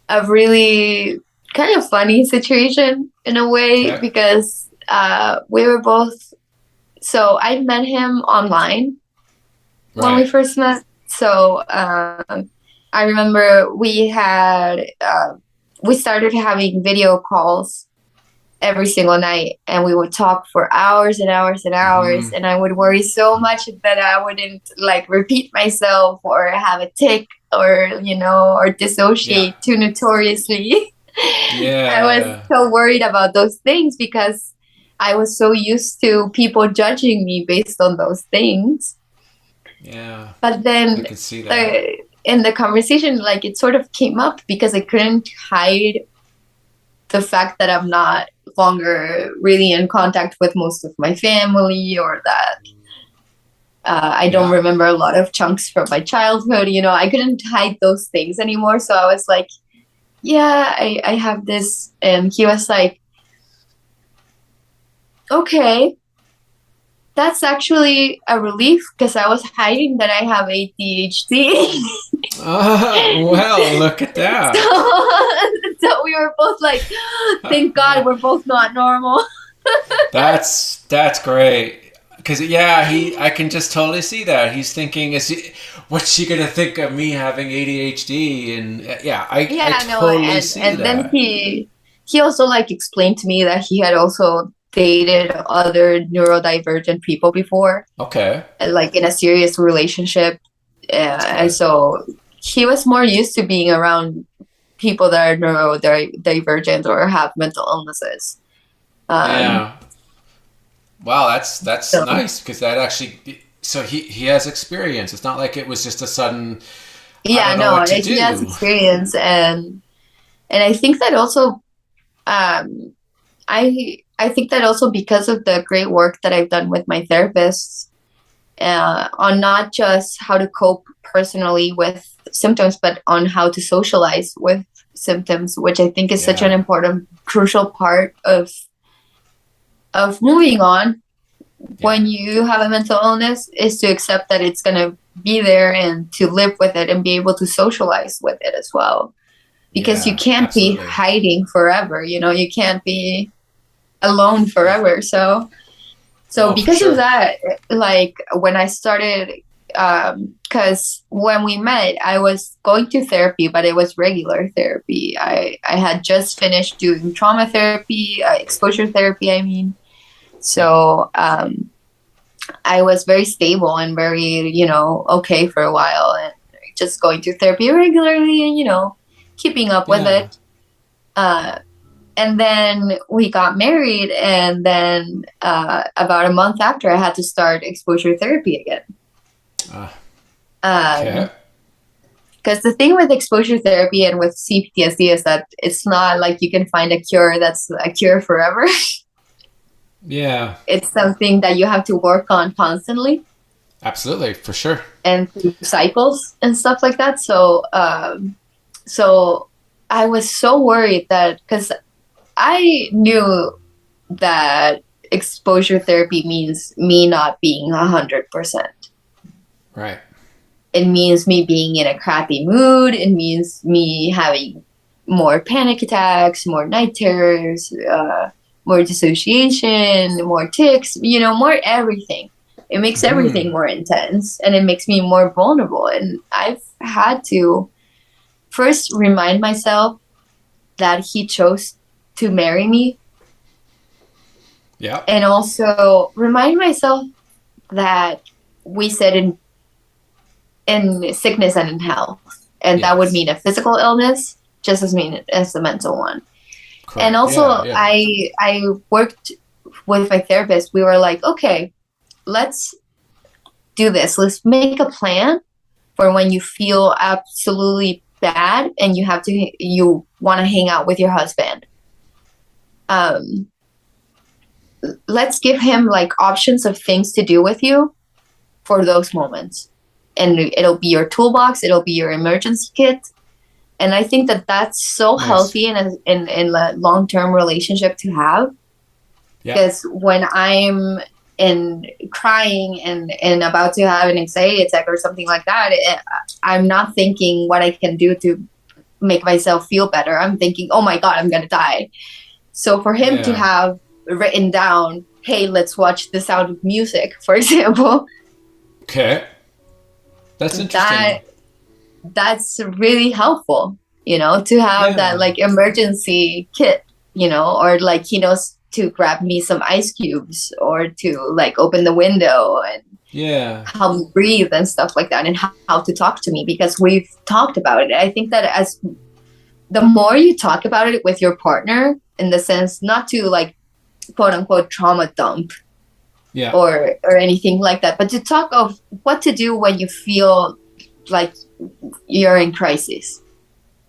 B: a really kind of funny situation in a way
A: okay.
B: because we were both. So I met him online when we
A: Right.
B: first met. So I remember we started having video calls every single night, and we would talk for hours and hours and hours,
A: Mhm.
B: and I would worry so much that I wouldn't like repeat myself or have a tic or or
A: Yeah.
B: dissociate too notoriously. I was
A: Yeah.
B: so worried about those things because I was so used to people judging me based on those things.
A: Yeah.
B: But
A: I
B: then
A: can see that.
B: in the conversation, like it sort of came up because I couldn't hide the fact that I'm not longer really in contact with most of my family, or that I don't
A: Yeah.
B: remember a lot of chunks from my childhood. I couldn't hide those things anymore. So I was like, yeah, I have this. And he was like, okay, that's actually a relief because I was hiding that I have ADHD.
A: Well, look at that.
B: So we were both like, thank God we're both not normal.
A: That's great. Cause yeah, I can just totally see that. He's thinking, what's she gonna think of me having ADHD? And yeah, I
B: Yeah, no,
A: totally see
B: and then
A: that.
B: he also like explained to me that he had also dated other neurodivergent people before,
A: Okay,
B: like in a serious relationship.
A: that's
B: And
A: good.
B: so he was more used to being around people that are neurodivergent or have mental illnesses. Um,
A: Yeah. Wow, that's
B: so
A: nice because that actually. So he has experience. It's not like it was just a sudden. I
B: yeah,
A: don't know
B: no,
A: what to
B: he has
A: do.
B: experience, and I think that also um, I think that also because of the great work that I've done with my therapists on not just how to cope personally with symptoms, but on how to socialize with symptoms, which I think is such an
A: Yeah.
B: important, crucial part of moving on
A: Yeah.
B: when you have a mental illness, is to accept that it's going to be there and to live with it and be able to socialize with it as well. Because you
A: Yeah.
B: can't be
A: Absolutely.
B: hiding forever, you can't be alone
A: Yeah.
B: forever. So
A: No, for
B: because of
A: sure.
B: that, like when I started, because when we met, I was going to therapy, but it was regular therapy. I had just finished doing trauma therapy, exposure therapy, I mean.
A: Yeah.
B: So I was very stable and very, okay for a while, and just going to therapy regularly and, keeping up with
A: Yeah.
B: it. Uh, and then we got married, and then about a month after, I had to start exposure therapy again.
A: Ah. Okay.
B: Um, Because the thing with exposure therapy and with CPTSD is that it's not like you can find a cure that's a cure forever.
A: Yeah.
B: It's something that you have to work on constantly.
A: Absolutely, for sure.
B: And through cycles and stuff like that. So I was so worried that, because I knew that exposure therapy means me not being 100%.
A: Right.
B: It means me being in a crappy mood. It means me having more panic attacks, more night terrors, more dissociation, more tics, more everything. It makes everything more intense, and it makes me more vulnerable. And I've had to first remind myself that he chose to marry me.
A: Yeah.
B: And also remind myself that we said in sickness and in health. And
A: Yes.
B: that would mean a physical illness just as mean as the mental one.
A: Correct.
B: And also I worked with my therapist. We were like, okay, let's do this. Let's make a plan for when you feel absolutely bad and you want to hang out with your husband. Let's give him like options of things to do with you for those moments. And it'll be your toolbox. It'll be your emergency kit. And I think that that's so healthy in a long-term relationship to have. Because when I'm crying and about to have an anxiety attack or something like that, I'm not thinking what I can do to make myself feel better. I'm thinking, oh my God, I'm going to die. So for him to have written down, hey, let's watch The Sound of Music, for example.
A: Okay. That's interesting.
B: That's really helpful, to have that like emergency kit, or like he knows to grab me some ice cubes or to like open the window and help me breathe and stuff like that, and how to talk to me, because we've talked about it. I think that as the more you talk about it with your partner, in the sense not to like quote unquote trauma dump or anything like that, but to talk of what to do when you feel like you're in crisis.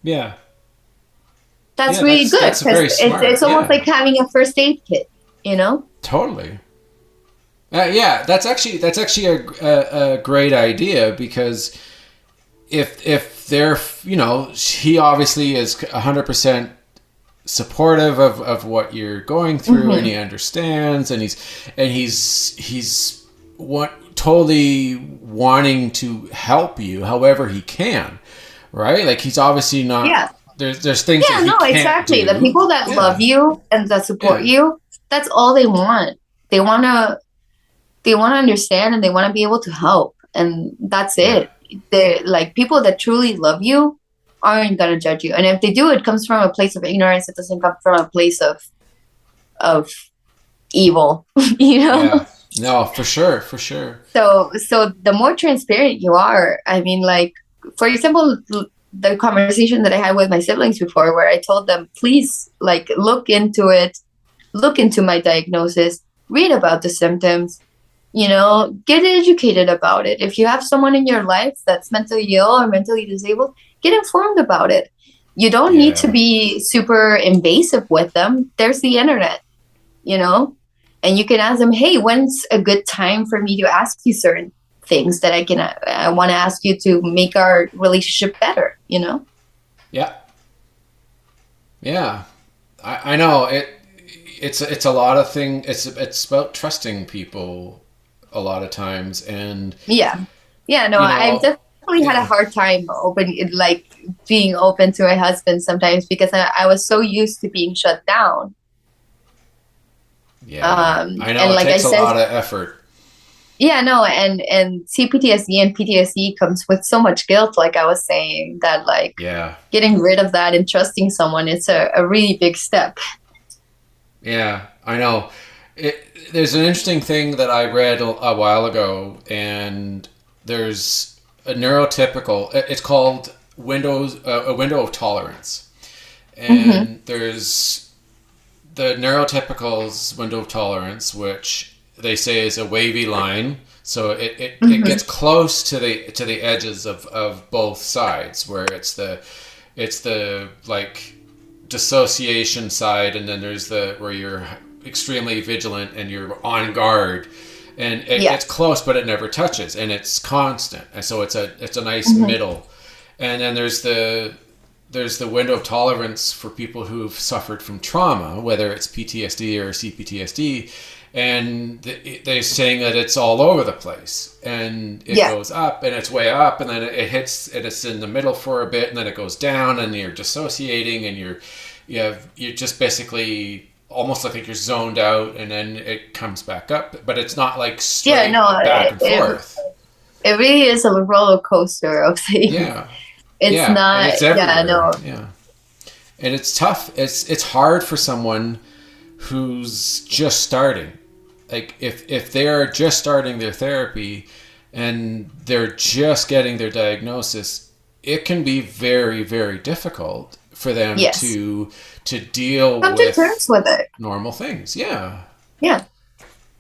A: Yeah.
B: That's really good.
A: That's very smart.
B: It's almost like having a first aid kit,
A: Totally. That's actually a great idea, because if they're, he obviously is 100% supportive of what you're going through, and he understands, and he's totally wanting to help you however he can, right? Like he's obviously not there's things that he can't
B: exactly
A: do.
B: The people that love you and that support you, that's all they want. They want to understand, and they want to be able to help, and that's it. They're like, people that truly love you aren't gonna judge you, and if they do, it comes from a place of ignorance. It doesn't come from a place of evil.
A: No, for sure.
B: So the more transparent you are, I mean, like, for example, the conversation that I had with my siblings before, where I told them, please, like, look into it, look into my diagnosis, read about the symptoms, get educated about it. If you have someone in your life that's mentally ill or mentally disabled, get informed about it. You don't need to be super invasive with them. There's the internet, and you can ask them, hey, when's a good time for me to ask you certain things that I want to ask you to make our relationship better,
A: Yeah. I know it's a lot of things. It's about trusting people a lot of times, and
B: I've definitely had a hard time being open to my husband sometimes, because I was so used to being shut down.
A: I know, and it takes a lot of effort.
B: And CPTSD and PTSD comes with so much guilt, like I was saying, that getting rid of that and trusting someone, it's a really big step.
A: Yeah, I know. There's an interesting thing that I read a while ago, and there's a neurotypical, it's called a window of tolerance. And there's the neurotypical's window of tolerance, which they say is a wavy line So it
B: Mm-hmm.
A: gets close to the edges of both sides, where it's the like dissociation side, and then there's the where you're extremely vigilant and you're on guard, and it
B: Yeah.
A: gets close, but it never touches, and it's constant, and so it's a nice
B: Mm-hmm.
A: middle. And then there's the window of tolerance for people who've suffered from trauma, whether it's PTSD or CPTSD, and they're saying that it's all over the place, and it
B: Yeah.
A: goes up and it's way up, and then it hits and it's in the middle for a bit, and then it goes down, and you're dissociating, and you're just basically almost like you're zoned out, and then it comes back up, but it's not like
B: Yeah.
A: straight
B: No,
A: back and forth.
B: it really is a roller coaster of things.
A: Yeah,
B: It's
A: yeah, and
B: not,
A: it's
B: yeah,
A: everywhere.
B: no.
A: Yeah, and it's tough. It's hard for someone who's just starting. Like if they're just starting their therapy and they're just getting their diagnosis, it can be very, very difficult for them
B: Yes.
A: to deal
B: Come to
A: with
B: terms with it.
A: normal things. Yeah.
B: Yeah.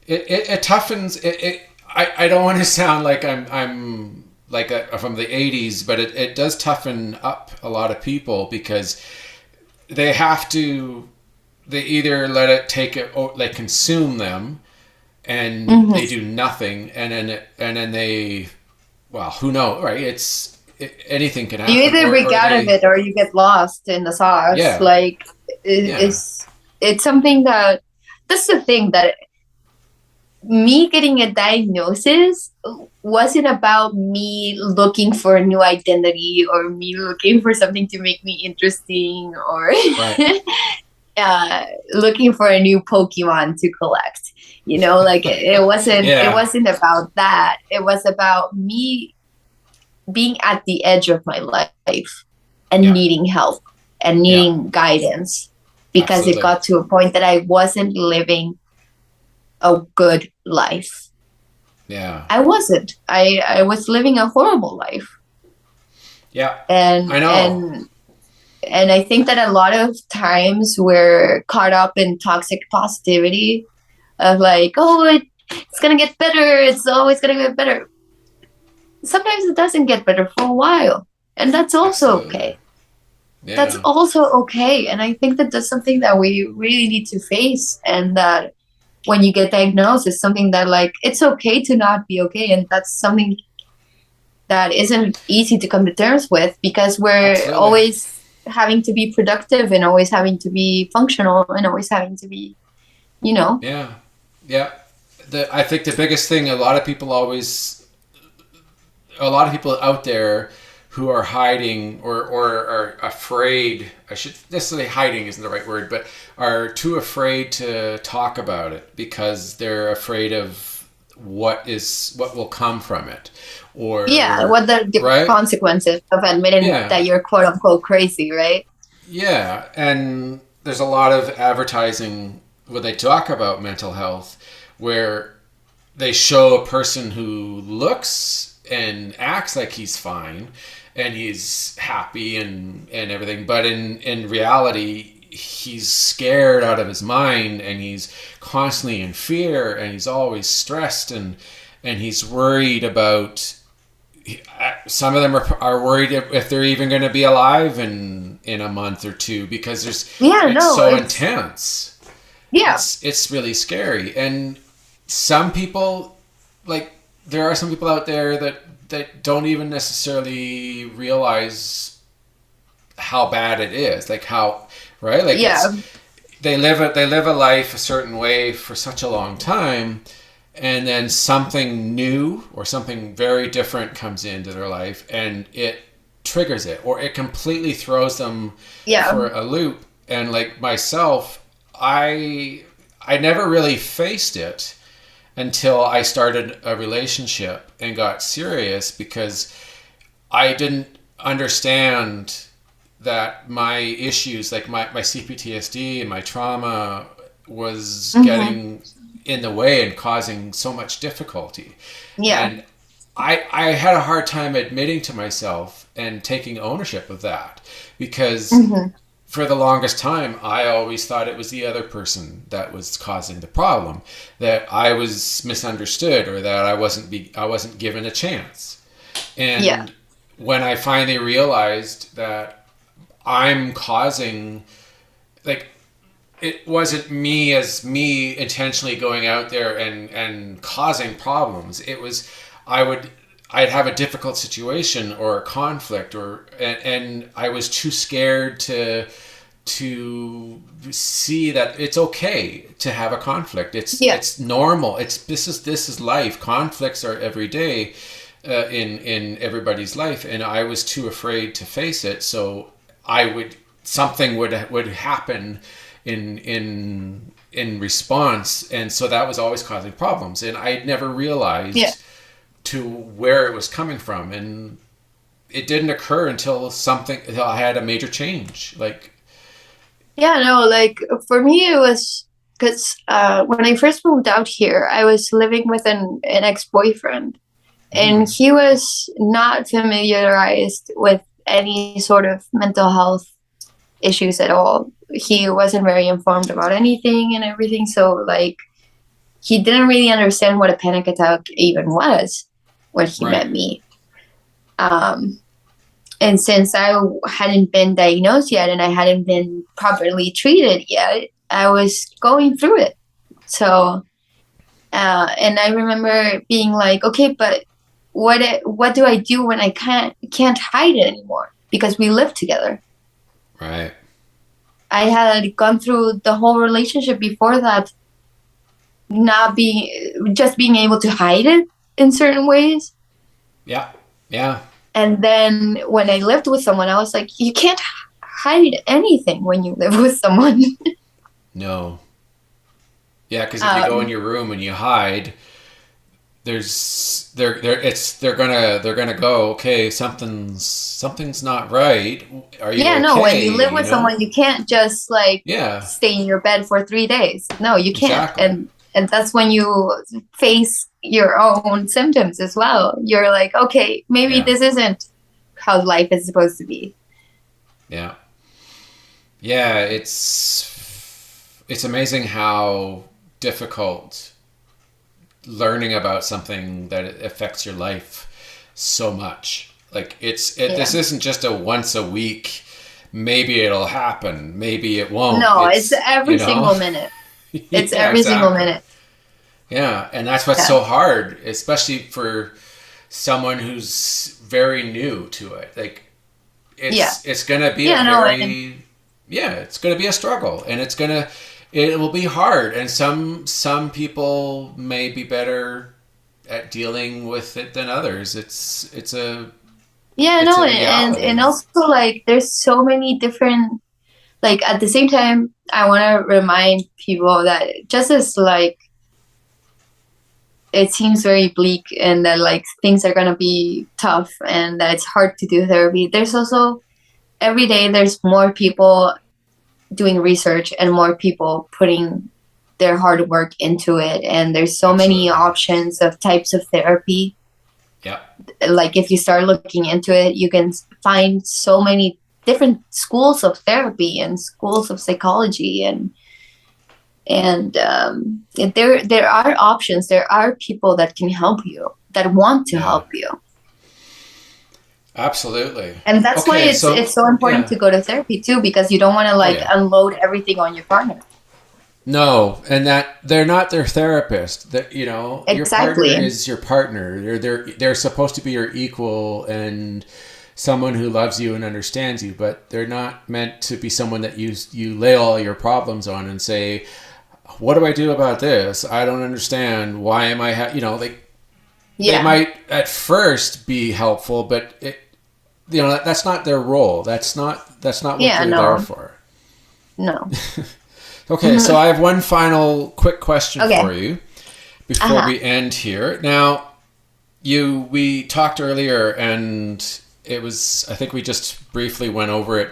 A: It toughens it. I don't want to sound like I'm like from the 80s, but it does toughen up a lot of people, because they have to, they either let it take it, or they consume them, and
B: Mm-hmm.
A: they do nothing, and then they, well, who knows, right? Anything can happen.
B: You either break
A: or
B: out of it or you get lost in the sauce.
A: Yeah.
B: Like,
A: Yeah.
B: it's something that's the thing, that me getting a diagnosis wasn't about me looking for a new identity or me looking for something to make me interesting, or
A: Right.
B: looking for a new Pokemon to collect. Like it wasn't
A: Yeah.
B: it wasn't about that. It was about me being at the edge of my life and
A: Yeah.
B: needing help and needing guidance, because
A: Absolutely.
B: it got to a point that I wasn't living a good life.
A: Yeah.
B: I wasn't. I was living a horrible life.
A: Yeah.
B: And
A: I know.
B: and I think that a lot of times we're caught up in toxic positivity of like, oh, it's gonna get better. It's always gonna get better. Sometimes it doesn't get better for a while, and that's also
A: Absolutely.
B: okay.
A: Yeah.
B: That's also okay. And I think that that's something that we really need to face, and that when you get diagnosed, it's something that, like, it's okay to not be okay, and that's something that isn't easy to come to terms with, because we're
A: Absolutely.
B: always having to be productive and always having to be functional and always having to be,
A: Yeah. Yeah. I think the biggest thing, a lot of people out there who are hiding or are afraid, I should necessarily, hiding isn't the right word, but are too afraid to talk about it because they're afraid of what will come from it, or
B: what the
A: right?
B: consequences of admitting that you're quote unquote crazy, right?
A: Yeah, and there's a lot of advertising where they talk about mental health, where they show a person who looks and acts like he's fine and he's happy and everything, but in reality he's scared out of his mind, and he's constantly in fear, and he's always stressed, and he's worried about, some of them are worried if they're even going to be alive in a month or two, because it's so intense.
B: Yeah,
A: it's really scary. And some people, like, there are some people out there that don't even necessarily realize how bad it is, like how, right? Like, they live a life a certain way for such a long time, and then something new or something very different comes into their life, and it triggers it, or it completely throws them for a loop. And like myself, I never really faced it until I started a relationship and got serious, because I didn't understand that my issues, like my CPTSD and my trauma, was getting in the way and causing so much difficulty.
B: Yeah.
A: And I had a hard time admitting to myself and taking ownership of that, because for the longest time, I always thought it was the other person that was causing the problem, that I was misunderstood, or that I wasn't given a chance.
B: Yeah.
A: And when I finally realized that I'm causing, like, it wasn't me intentionally going out there and causing problems. It was, I'd have a difficult situation or a conflict, and I was too scared to see that it's okay to have a conflict. It's normal. This is life. Conflicts are every day in everybody's life, and I was too afraid to face it. So something would happen in response, and so that was always causing problems, and I never realized to where it was coming from, and it didn't occur until I had a major change. Like,
B: like for me it was because when I first moved out here, I was living with an ex-boyfriend, and he was not familiarized with any sort of mental health issues at all. He wasn't very informed about anything and everything, so like he didn't really understand what a panic attack even was when he met me. And since I hadn't been diagnosed yet and I hadn't been properly treated yet, I was going through it. So, and I remember being like, okay, but what do I do when I can't hide it anymore? Because we live together.
A: Right.
B: I had gone through the whole relationship before that, just being able to hide it in certain ways.
A: Yeah. Yeah.
B: And then when I lived with someone, I was like, you can't hide anything when you live with someone.
A: No. Yeah, because if you go in your room and you hide, they're gonna go, okay, something's not right. Are you okay?
B: No, when you live with someone, you can't just stay in your bed for 3 days. No, you can't. Exactly. And that's when you face your own symptoms as well. You're like, okay, maybe this isn't how life is supposed to be.
A: Yeah. Yeah, it's amazing how difficult learning about something that affects your life so much. Like this isn't just a once a week, maybe it'll happen, maybe it won't.
B: No, it's every single minute. It's every single minute.
A: Yeah, and that's what's so hard, especially for someone who's very new to it. Like it's going to be it's going to be a struggle, and it will be hard, and some people may be better at dealing with it than others. It's a
B: and also like there's so many different, like at the same time I want to remind people that just as like it seems very bleak and that like things are going to be tough and that it's hard to do therapy, there's also every day there's more people doing research and more people putting their hard work into it, and there's so many options of types of therapy.
A: Yeah,
B: like if you start looking into it, you can find so many different schools of therapy and schools of psychology, and there are options. There are people that can help you, that want to help you.
A: Absolutely.
B: And that's why it's so important to go to therapy too, because you don't want to unload everything on your partner.
A: No, and that they're not their therapist. That your partner is your partner. They're supposed to be your equal and someone who loves you and understands you, but they're not meant to be someone that you lay all your problems on and say, what do I do about this? I don't understand. Why am I they might at first be helpful, but that's not their role. That's not what they're there for.
B: No.
A: Okay, so I have one final quick question for you before we end here. Now, we talked earlier, and it was, I think we just briefly went over it.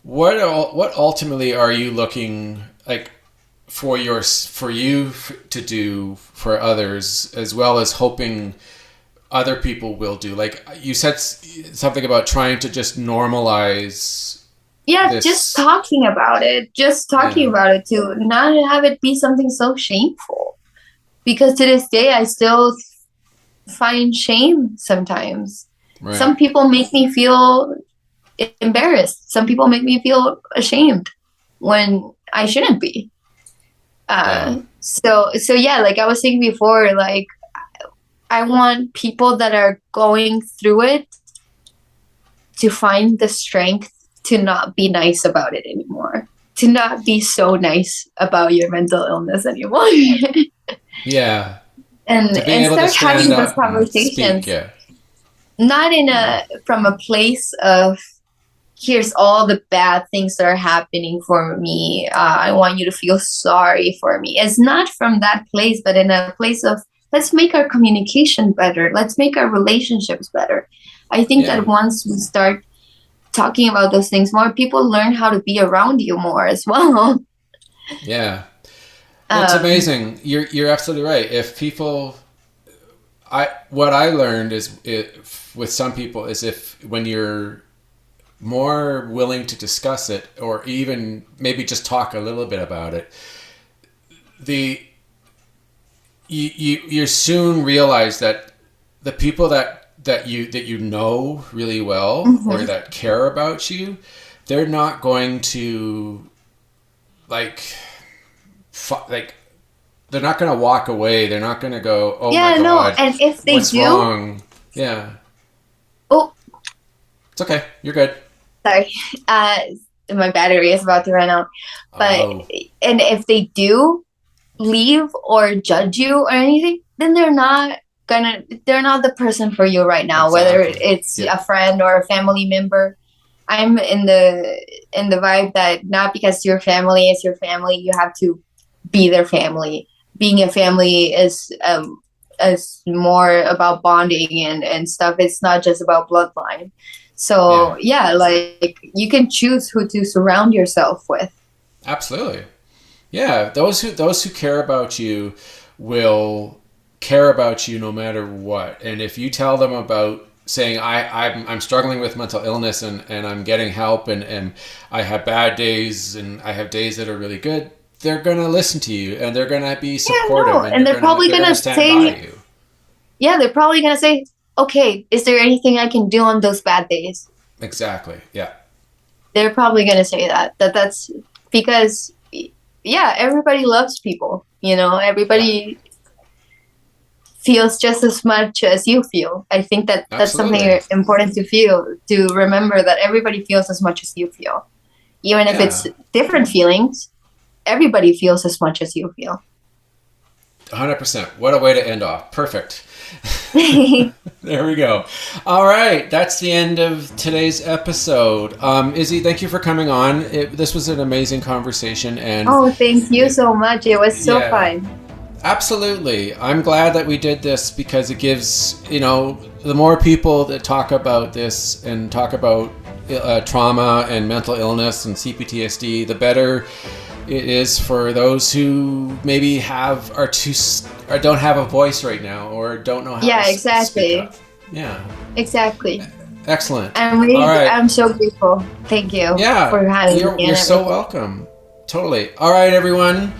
A: What ultimately are you looking like for you to do for others, as well as hoping other people will do? Like you said something about trying to just normalize
B: just talking about it, about it, to not have it be something so shameful. Because to this day, I still find shame sometimes. Right. Some people make me feel embarrassed. Some people make me feel ashamed when I shouldn't be. So like I was saying before, like I want people that are going through it to find the strength to not be nice about it anymore, to not be so nice about your mental illness anymore.
A: Yeah.
B: And start having those conversations. Not from a place of, here's all the bad things that are happening for me. I want you to feel sorry for me. It's not from that place, but in a place of, let's make our communication better. Let's make our relationships better. I think that once we start talking about those things more, people learn how to be around you more as well.
A: Yeah. It's amazing. You're absolutely right. If people, what I learned is with some people is if when you're more willing to discuss it, or even maybe just talk a little bit about it, you soon realize that the people that you know really well, or that care about you, they're not going to they're not going to walk away. They're not going to go, oh my God,
B: and if they
A: what's wrong? Yeah.
B: Oh,
A: it's okay. You're good.
B: Sorry. My battery is about to run out. But and if they do leave or judge you or anything, then they're not the person for you right now. Exactly. Whether it's a friend or a family member. I'm in the vibe that not because your family is your family, you have to be their family. Being a family is more about bonding and stuff. It's not just about bloodline. So like you can choose who to surround yourself with.
A: Absolutely. Yeah, those who care about you will care about you no matter what. And if you tell them about saying I'm struggling with mental illness and I'm getting help and I have bad days and I have days that are really good, they're gonna listen to you and they're gonna be supportive
B: and they're probably gonna
A: stand by you.
B: Yeah, they're probably gonna say, okay, is there anything I can do on those bad days?
A: Exactly. Yeah.
B: They're probably gonna say that's because everybody loves people. Everybody feels just as much as you feel. I think that's something important to remember, that everybody feels as much as you feel. Even if it's different feelings, everybody feels as much as you feel.
A: 100%. What a way to end off. Perfect. There we go. All right. That's the end of today's episode. Izzy, thank you for coming on. This was an amazing conversation. And
B: thank you so much. It was so fun.
A: Absolutely. I'm glad that we did this because it gives, the more people that talk about this and talk about trauma and mental illness and CPTSD, the better it is for those who maybe don't have a voice right now or don't know how to speak up. Yeah, exactly. Excellent.
B: I'm so grateful. Thank you for having me.
A: You're so welcome. Totally. All right, everyone.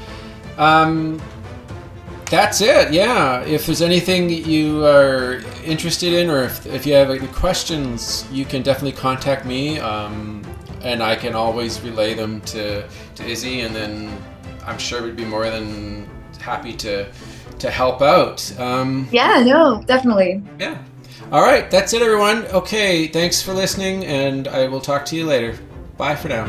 A: That's it. Yeah. If there's anything that you are interested in, or if you have any questions, you can definitely contact me. And I can always relay them to Izzy, and then I'm sure we'd be more than happy to help out.
B: Definitely.
A: Yeah. All right. That's it, everyone. Okay. Thanks for listening, and I will talk to you later. Bye for now.